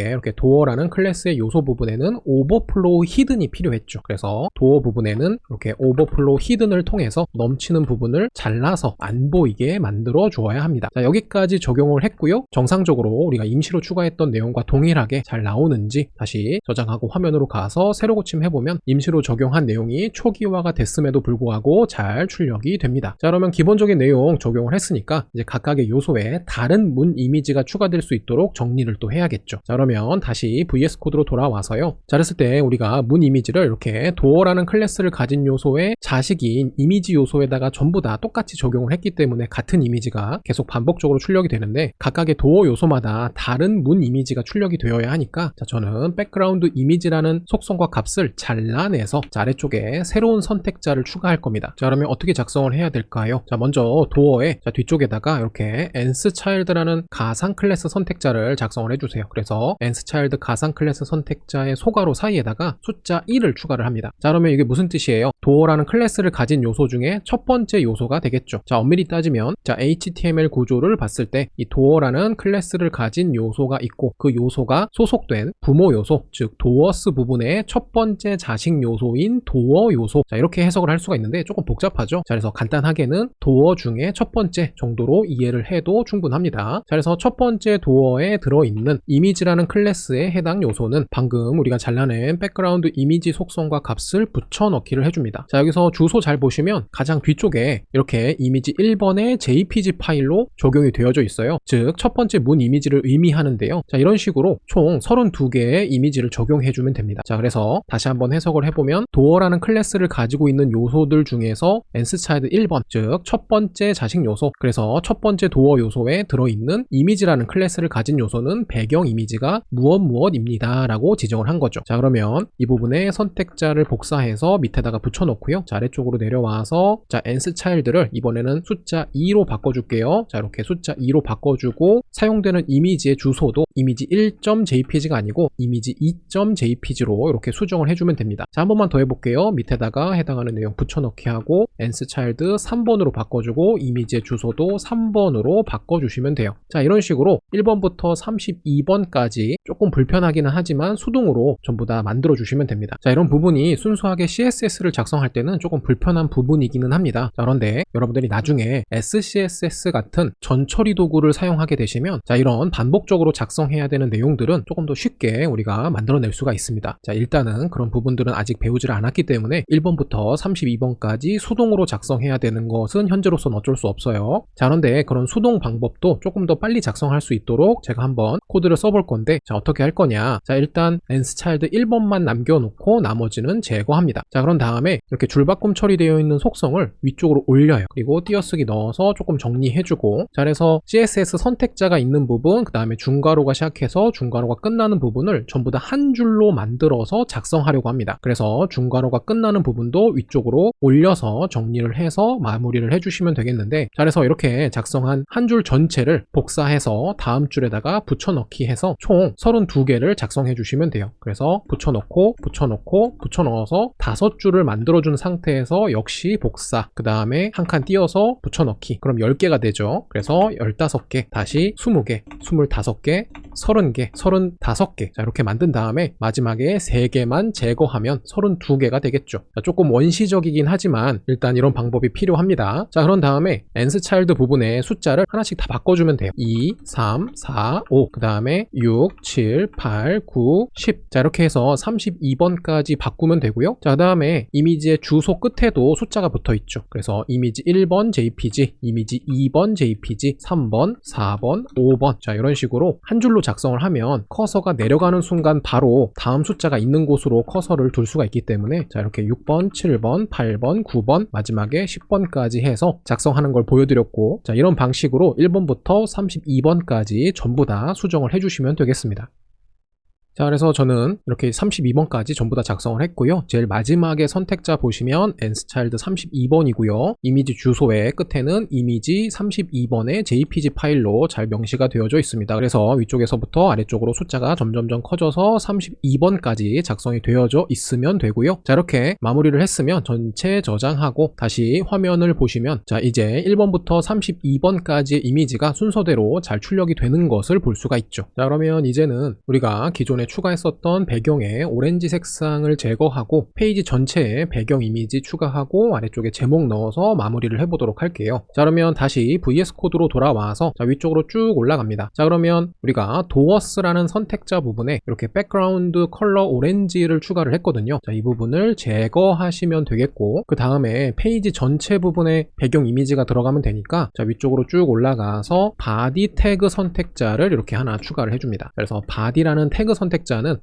Speaker 1: 이렇게 도어라는 클래스의 요소 부분에는 오버플로우 히든이 필요했죠. 그래서 도어 부분에는 이렇게 오버플로우 히든을 통해서 넘치는 부분을 잘라서 안 보이게 만들어 주어야 합니다. 자, 여기까지 적용을 했고요. 정상적으로 우리가 임시로 추가했던 내용과 동일하게 잘 나오는지 다시 저장하고 화면으로 가서 새로 고침해보면 임시로 적용한 내용이 초기화가 됐음에도 불구하고 잘 출력이 됩니다. 자, 그러면 기본적인 내용 적용을 했으니까 이제 각각의 요소에 다른 문 이미지가 추가될 수 있도록 정리를 또 해야겠죠. 자, 그러면 다시 VS 코드로 돌아와서요. 자, 그랬을 때 우리가 문 이미지를 이렇게 도어라는 클래스를 가진 요소의 자식인 이미지 요소에다가 전부 다 똑같이 적용을 했기 때문에 같은 이미지가 계속 반복적으로 출력이 되는데 각각의 도어 요소마다 다른 문 이미지가 출력이 되어야 하니까 자, 저는 백그라운드 이미지라는 속성과 값을 잘라내서 자, 아래쪽에 새로운 선택자를 추가할 겁니다. 자, 그러면 어떻게 작성을 해야 될까요? 자, 먼저 도어의 자, 뒤쪽에다가 이렇게 nSchild라는 가상 클래스 선택자를 작성을 해주세요. 그래서 nSchild 가상 클래스 선택자의 소괄호 사이에다가 숫자 1을 추가를 합니다. 자, 그러면 이게 무슨 뜻이에요? 도어라는 클래스를 가진 요소 중에 첫 번째 요소가 되겠죠. 자, 엄밀히 따지면 자, HTML 구조를 봤을 때 이 도어라는 클래스를 가진 요소가 있고 그 요소가 소속된 부모 요소, 즉 도어스 부분의 첫 번째 자식 요소인 도어 요소, 자, 이렇게 해석을 할 수가 있는데 조금 복잡하죠. 자, 그래서 간단하게는 도어 중에 첫 번째 정도로 이해를 해도 충분합니다. 자, 그래서 첫 번째 도어에 들어있는 이미지라는 클래스에 해당 요소는 방금 우리가 잘라낸 백그라운드 이미지 속성과 값을 붙여넣기를 해줍니다. 자, 여기서 주소 잘 보시면 가장 뒤쪽에 이렇게 이미지 1번의 JPG 파일로 적용이 되어져 있어요. 즉 첫 번째 문 이미지를 의미하는데요. 자, 이런 식으로 총 32개의 이미지를 적용해주면 됩니다. 자, 그래서 다시 한번 해석을 해보면 도어라는 클래스를 가지고 있는 요소들 중에서 nSchild 1번, 즉 첫 번째 자식 요소, 그래서 첫 번째 도어 요소에 들어있는 이미지라는 클래스를 가진 요소는 배경 이미지가 무엇입니다 라고 지정을 한 거죠. 자, 그러면 이 부분에 선택자를 복사해서 밑에다가 붙여놓고요. 자, 아래쪽으로 내려와서 자, nSchild를 이번에는 숫자 2로 바꿔줄게요. 자, 이렇게 숫자 2로 바꿔주고 사용되는 이미지의 주소도 이미지 1.jpg가 아니고 이미지 2.jpg로 이렇게 수정을 해주면 됩니다. 자, 한 번만 더 해볼게요. 밑에다가 해당하는 내용 붙여넣기 하고 nSchild 3번으로 바꿔주고 이미지의 주소도 3번으로 바꿔주시면 돼요. 자, 이런 식으로 마지막으로 1번부터 32번까지 조금 불편하기는 하지만 수동으로 전부 다 만들어 주시면 됩니다. 자, 이런 부분이 순수하게 CSS를 작성할 때는 조금 불편한 부분이기는 합니다. 자, 그런데 여러분들이 나중에 SCSS 같은 전처리 도구를 사용하게 되시면 자, 이런 반복적으로 작성해야 되는 내용들은 조금 더 쉽게 우리가 만들어낼 수가 있습니다. 자, 일단은 그런 부분들은 아직 배우지를 않았기 때문에 1번부터 32번까지 수동으로 작성해야 되는 것은 현재로서는 어쩔 수 없어요. 자, 그런데 그런 수동 방법도 조금 더 빨리 작성할 수 있도록 제가 한번 코드를 써볼 건데, 자, 어떻게 할 거냐. 자, 일단 nstchild 1번만 남겨놓고 나머지는 제거합니다. 자, 그런 다음에 이렇게 줄바꿈 처리되어 있는 속성을 위쪽으로 올려요. 그리고 띄어쓰기 넣어서 조금 정리해주고, 자, 그래서 CSS 선택자가 있는 부분, 그 다음에 중괄호가 시작해서 중괄호가 끝나는 부분을 전부 다 한 줄로 만들어서 작성하려고 합니다. 그래서 중괄호가 끝나는 부분도 위쪽으로 올려서 정리를 해서 마무리를 해주시면 되겠는데, 자, 그래서 이렇게 작성한 한 줄 전체를 복사해서 다음 줄에다가 붙여넣기 해서 총 32개를 작성해 주시면 돼요. 그래서 붙여넣고 붙여넣어서 5줄을 만들어준 상태에서 역시 복사, 그 다음에 한 칸 띄어서 붙여넣기, 그럼 10개가 되죠. 그래서 15개, 다시 20개, 25개, 30개, 35개, 자, 이렇게 만든 다음에 마지막에 3개만 제거하면 32개가 되겠죠. 자, 조금 원시적이긴 하지만 일단 이런 방법이 필요합니다. 자, 그런 다음에 nstchild 부분에 숫자를 하나씩 다 바꿔주면 돼요. 2, 3, 4, 5, 그 다음에 6, 7, 8, 9, 10. 자, 이렇게 해서 32번까지 바꾸면 되고요. 자, 그 다음에 이미지의 주소 끝에도 숫자가 붙어 있죠. 그래서 이미지 1번 JPG, 이미지 2번 JPG, 3번, 4번, 5번. 자, 이런 식으로 한 줄로 작성을 하면 커서가 내려가는 순간 바로 다음 숫자가 있는 곳으로 커서를 둘 수가 있기 때문에, 자, 이렇게 6번, 7번, 8번, 9번, 마지막에 10번까지 해서 작성하는 걸 보여드렸고, 자, 이런 방식으로 1번부터 32번까지 전부 다 수정을 해주시면 되겠습니다. 자, 그래서 저는 이렇게 32번까지 전부 다 작성을 했고요. 제일 마지막에 선택자 보시면 nstchild 32번이고요. 이미지 주소의 끝에는 이미지 32번의 jpg 파일로 잘 명시가 되어져 있습니다. 그래서 위쪽에서부터 아래쪽으로 숫자가 점점점 커져서 32번까지 작성이 되어져 있으면 되고요. 자, 이렇게 마무리를 했으면 전체 저장하고 다시 화면을 보시면, 자, 이제 1번부터 32번까지의 이미지가 순서대로 잘 출력이 되는 것을 볼 수가 있죠. 자, 그러면 이제는 우리가 기존에 추가했었던 배경의 오렌지 색상을 제거하고 페이지 전체에 배경 이미지 추가하고 아래쪽에 제목 넣어서 마무리를 해보도록 할게요. 자, 그러면 다시 VS 코드로 돌아와서 자, 위쪽으로 쭉 올라갑니다. 자, 그러면 우리가 도어스라는 선택자 부분에 이렇게 백그라운드 컬러 오렌지를 추가를 했거든요. 자, 이 부분을 제거하시면 되겠고, 그 다음에 페이지 전체 부분에 배경 이미지가 들어가면 되니까, 자, 위쪽으로 쭉 올라가서 바디 태그 선택자를 이렇게 하나 추가를 해줍니다. 그래서 바디라는 태그 선택자는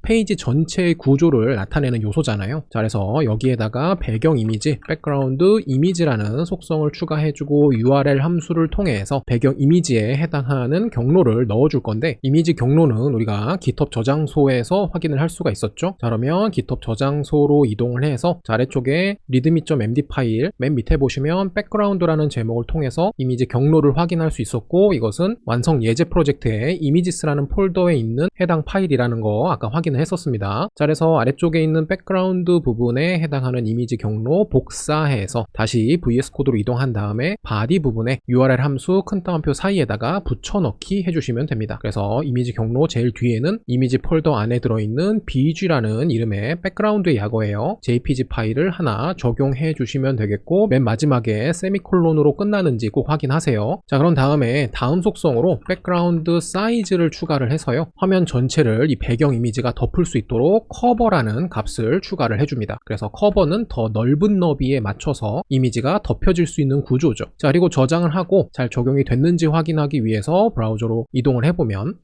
Speaker 1: 페이지 전체의 구조를 나타내는 요소잖아요. 자, 그래서 여기에다가 배경 이미지, 백그라운드 이미지라는 속성을 추가해주고 URL 함수를 통해서 배경 이미지에 해당하는 경로를 넣어줄 건데, 이미지 경로는 우리가 GitHub 저장소에서 확인을 할 수가 있었죠. 자, 그러면 GitHub 저장소로 이동을 해서 자, 아래쪽에 readme.md 파일 맨 밑에 보시면 백그라운드라는 제목을 통해서 이미지 경로를 확인할 수 있었고, 이것은 완성 예제 프로젝트의 이미지스라는 폴더에 있는 해당 파일이라는 거 아까 확인을 했었습니다. 자, 그래서 아래쪽에 있는 백그라운드 부분에 해당하는 이미지 경로 복사해서 다시 VS 코드로 이동한 다음에 바디 부분에 URL 함수 큰 따옴표 사이에다가 붙여넣기 해주시면 됩니다. 그래서 이미지 경로 제일 뒤에는 이미지 폴더 안에 들어있는 bg라는 이름의 백그라운드의 약어예요. jpg 파일을 하나 적용해 주시면 되겠고, 맨 마지막에 세미콜론으로 끝나는지 꼭 확인하세요. 자, 그런 다음에 다음 속성으로 백그라운드 사이즈를 추가를 해서요, 화면 전체를 이 배경 이미지가 덮을 수 있도록 커버라는 값을 추가를 해줍니다. 그래서 커버는 더 넓은 너비에 맞춰서 이미지가 덮여질 수 있는 구조죠. 자, 그리고 저장을 하고 잘 적용이 됐는지 확인하기 위해서 브라우저로 이동을 해보면,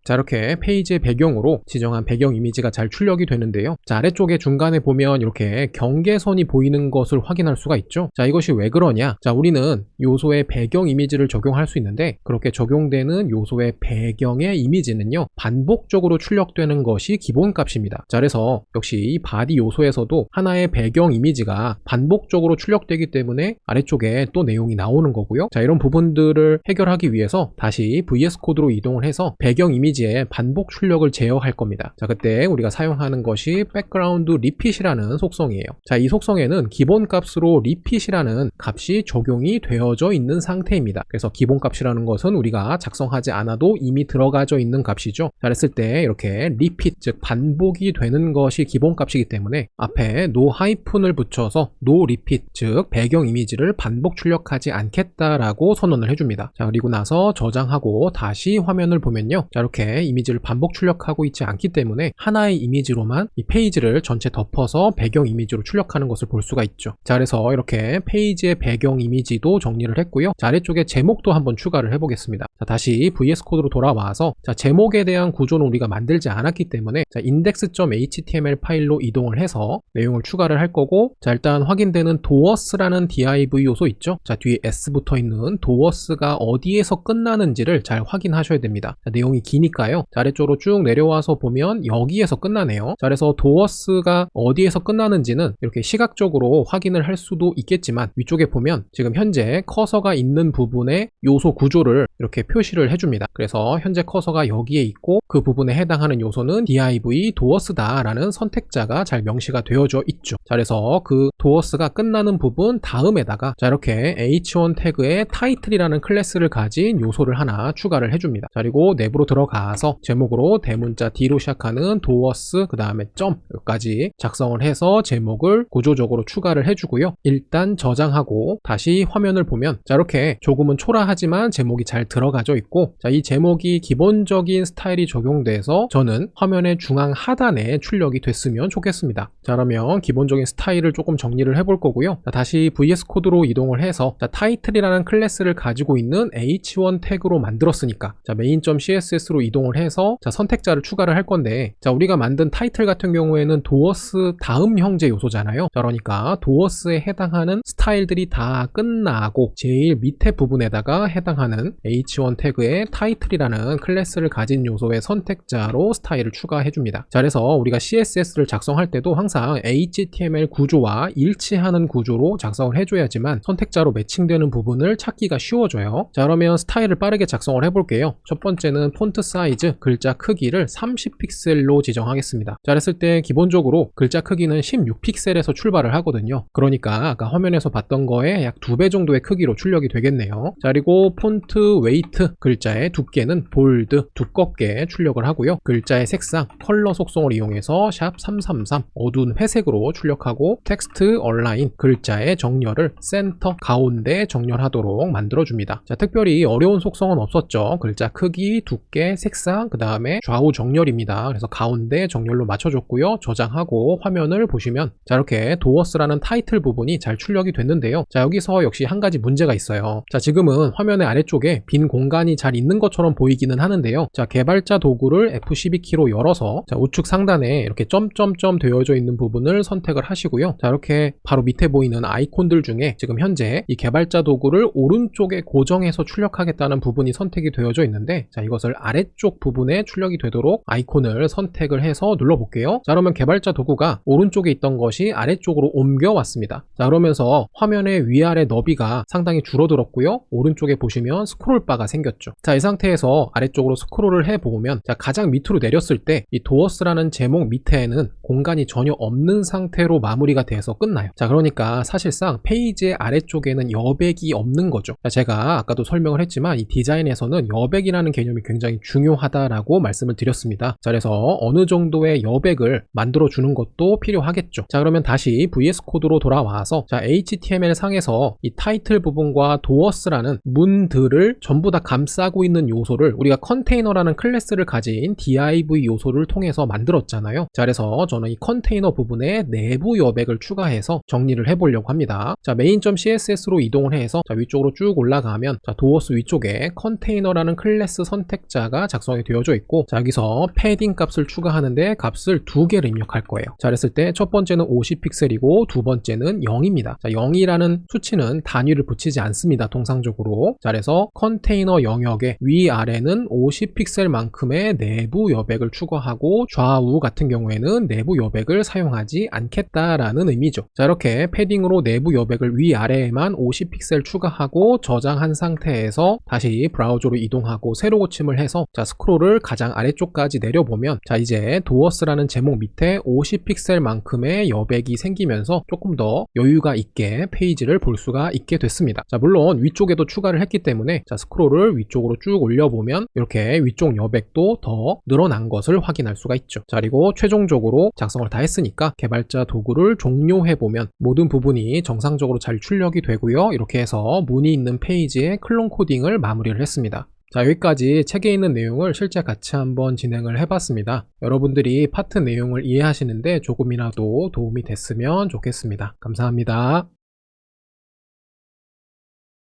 Speaker 1: 자, 이렇게 페이지의 배경으로 지정한 배경 이미지가 잘 출력이 되는데요. 자, 아래쪽에 중간에 보면 이렇게 경계선이 보이는 것을 확인할 수가 있죠. 자, 이것이 왜 그러냐? 자, 우리는 요소의 배경 이미지를 적용할 수 있는데, 그렇게 적용되는 요소의 배경의 이미지는요, 반복적으로 출력되는 것이 기본값입니다. 자, 그래서 역시 이 바디 요소에서도 하나의 배경 이미지가 반복적으로 출력되기 때문에 아래쪽에 또 내용이 나오는 거고요. 자, 이런 부분들을 해결하기 위해서 다시 VS 코드로 이동을 해서 배경 이미지 이미지의 반복 출력을 제어할 겁니다. 자, 그때 우리가 사용하는 것이 백그라운드 리핏이라는 속성이에요. 자, 이 속성에는 기본 값으로 리핏이라는 값이 적용이 되어져 있는 상태입니다. 그래서 기본 값이라는 것은 우리가 작성하지 않아도 이미 들어가져 있는 값이죠. 자, 그랬을 때 이렇게 리핏, 즉 반복이 되는 것이 기본 값이기 때문에 앞에 no 하이픈을 붙여서 no repeat, 즉 배경 이미지를 반복 출력하지 않겠다라고 선언을 해줍니다. 자, 그리고 나서 저장하고 다시 화면을 보면요, 자, 이렇게 이미지를 반복 출력하고 있지 않기 때문에 하나의 이미지로만 이 페이지를 전체 덮어서 배경 이미지로 출력하는 것을 볼 수가 있죠. 자, 그래서 이렇게 페이지의 배경 이미지도 정리를 했고요. 자, 아래쪽에 제목도 한번 추가를 해보겠습니다. 자, 다시 VS 코드로 돌아와서 자, 제목에 대한 구조는 우리가 만들지 않았기 때문에 자, index.html 파일로 이동을 해서 내용을 추가를 할 거고, 자, 일단 확인되는 doers라는 div 요소 있죠. 자, 뒤에 s 붙어 있는 doers가 어디에서 끝나는지를 잘 확인하셔야 됩니다. 자, 내용이 기니까요. 자, 아래쪽으로 쭉 내려와서 보면 여기에서 끝나네요. 자, 그래서 doers가 어디에서 끝나는지는 이렇게 시각적으로 확인을 할 수도 있겠지만 위쪽에 보면 지금 현재 커서가 있는 부분의 요소 구조를 이렇게 표시를 해줍니다. 그래서 현재 커서가 여기에 있고 그 부분에 해당하는 요소는 div doers다 라는 선택자가 잘 명시가 되어져 있죠. 자, 그래서 그 doers가 끝나는 부분 다음에다가 자, 이렇게 h1 태그에 title이라는 클래스를 가진 요소를 하나 추가를 해줍니다. 자, 그리고 내부로 들어가서 제목으로 대문자 D로 시작하는 doers 그 다음에 점까지 작성을 해서 제목을 구조적으로 추가를 해주고요. 일단 저장하고 다시 화면을 보면 자, 이렇게 조금은 초라하지만 제목이 잘 들어가져 있고, 자, 이 제목이 기본적인 스타일이 적용돼서 저는 화면의 중앙 하단에 출력이 됐으면 좋겠습니다. 자, 그러면 기본적인 스타일을 조금 정리를 해볼 거고요. 자, 다시 VS 코드로 이동을 해서 자, title이라는 클래스를 가지고 있는 h1 태그로 만들었으니까 자, main.css로 이동을 해서 자, 선택자를 추가를 할 건데, 자, 우리가 만든 타이틀 같은 경우에는 doers 다음 형제 요소잖아요. 자, 그러니까 doers에 해당하는 스타일들이 다 끝나고 제일 밑에 부분에다가 해당하는 h1 태그에 title이라는 클래스를 가진 요소의 선택자로 스타일을 추가해 줍니다. 자, 그래서 우리가 CSS를 작성할 때도 항상 HTML 구조와 일치하는 구조로 작성을 해줘야지만 선택자로 매칭되는 부분을 찾기가 쉬워져요. 자, 그러면 스타일을 빠르게 작성을 해볼게요. 첫 번째는 폰트 사이즈, 글자 크기를 30픽셀로 지정하겠습니다. 자, 그랬을 때 기본적으로 글자 크기는 16픽셀에서 출발을 하거든요. 그러니까 아까 화면에서 봤던 거에 약 2배 정도의 크기로 출력이 되겠네요. 자, 그리고 폰트 웨이트, 글자의 두께는 볼드, 두껍게 출력을 하고요. 글자의 색상, 컬러 속성을 이용해서 샵333 어두운 회색으로 출력하고, 텍스트 얼라인, 글자의 정렬을 센터, 가운데 정렬하도록 만들어줍니다. 자, 특별히 어려운 속성은 없었죠. 글자 크기, 두께, 색상, 그 다음에 좌우 정렬입니다. 그래서 가운데 정렬로 맞춰줬고요. 저장하고 화면을 보시면 자, 이렇게 doers라는 타이틀 부분이 잘 출력이 됐는데요. 자, 여기서 역시 한 가지 문제가 있어요. 자, 지금은 화면의 아래쪽에 빈 공간이 잘 있는 것처럼 보이기는 하는데요. 자, 개발자 도구를 F12키로 열어서 자, 우측 상단에 이렇게 점점점 되어져 있는 부분을 선택을 하시고요. 자, 이렇게 바로 밑에 보이는 아이콘들 중에 지금 현재 이 개발자 도구를 오른쪽에 고정해서 출력하겠다는 부분이 선택이 되어져 있는데, 자, 이것을 아래쪽 부분에 출력이 되도록 아이콘을 선택을 해서 눌러볼게요. 자, 그러면 개발자 도구가 오른쪽에 있던 것이 아래쪽으로 옮겨왔습니다. 자, 그러면서 화면의 위아래 너비가 상당히 줄어들었고요. 오른쪽에 보시면 스크롤바가 생겼죠. 자, 이 상태에서 아래쪽으로 스크롤을 해보면 자, 가장 밑으로 내렸을 때 이 doers라는 제목 밑에는 공간이 전혀 없는 상태로 마무리가 돼서 끝나요. 자, 그러니까 사실상 페이지의 아래쪽에는 여백이 없는 거죠. 자, 제가 아까도 설명을 했지만 이 디자인에서는 여백이라는 개념이 굉장히 중요하다라고 말씀을 드렸습니다. 자, 그래서 어느 정도의 여백을 만들어 주는 것도 필요하겠죠. 자, 그러면 다시 VS 코드로 돌아와서 자, HTML 상에서 이 타이틀 부분과 doers라는 문들을 전부 다 감싸고 있는 요소를 우리가 컨테이너라는 클래스를 가진 div 요소를 통해서 만들었잖아요. 자, 그래서 저는 이 컨테이너 부분에 내부 여백을 추가해서 정리를 해보려고 합니다. 자, main.css로 이동을 해서 자, 위쪽으로 쭉 올라가면 자, doers 위쪽에 컨테이너라는 클래스 선택자가 작성이 되어져 있고, 자, 여기서 패딩 값을 추가하는데 값을 2개를 입력할 거예요. 자, 그랬을 때 첫 번째는 50픽셀이고 두 번째는 0입니다. 자, 0이라는 수치는 단위를 붙이지 않습니다. 통상적으로. 자, 그래서 컨테이너 영역의 위아래는 50픽셀만큼의 내부 여백을 추가하고 좌우 같은 경우에는 내부 여백을 사용하지 않겠다라는 의미죠. 자, 이렇게 패딩으로 내부 여백을 위아래에만 50픽셀 추가하고 저장한 상태에서 다시 브라우저로 이동하고 새로 고침을 해서 자, 자, 스크롤을 가장 아래쪽까지 내려보면 자, 이제 도어스라는 제목 밑에 50픽셀만큼의 여백이 생기면서 조금 더 여유가 있게 페이지를 볼 수가 있게 됐습니다. 자, 물론 위쪽에도 추가를 했기 때문에 자, 스크롤을 위쪽으로 쭉 올려보면 이렇게 위쪽 여백도 더 늘어난 것을 확인할 수가 있죠. 자, 그리고 최종적으로 작성을 다 했으니까 개발자 도구를 종료해보면 모든 부분이 정상적으로 잘 출력이 되고요. 이렇게 해서 문의 있는 페이지의 클론 코딩을 마무리를 했습니다. 자, 여기까지 책에 있는 내용을 실제 같이 한번 진행을 해봤습니다. 여러분들이 파트 내용을 이해하시는데 조금이라도 도움이 됐으면 좋겠습니다. 감사합니다.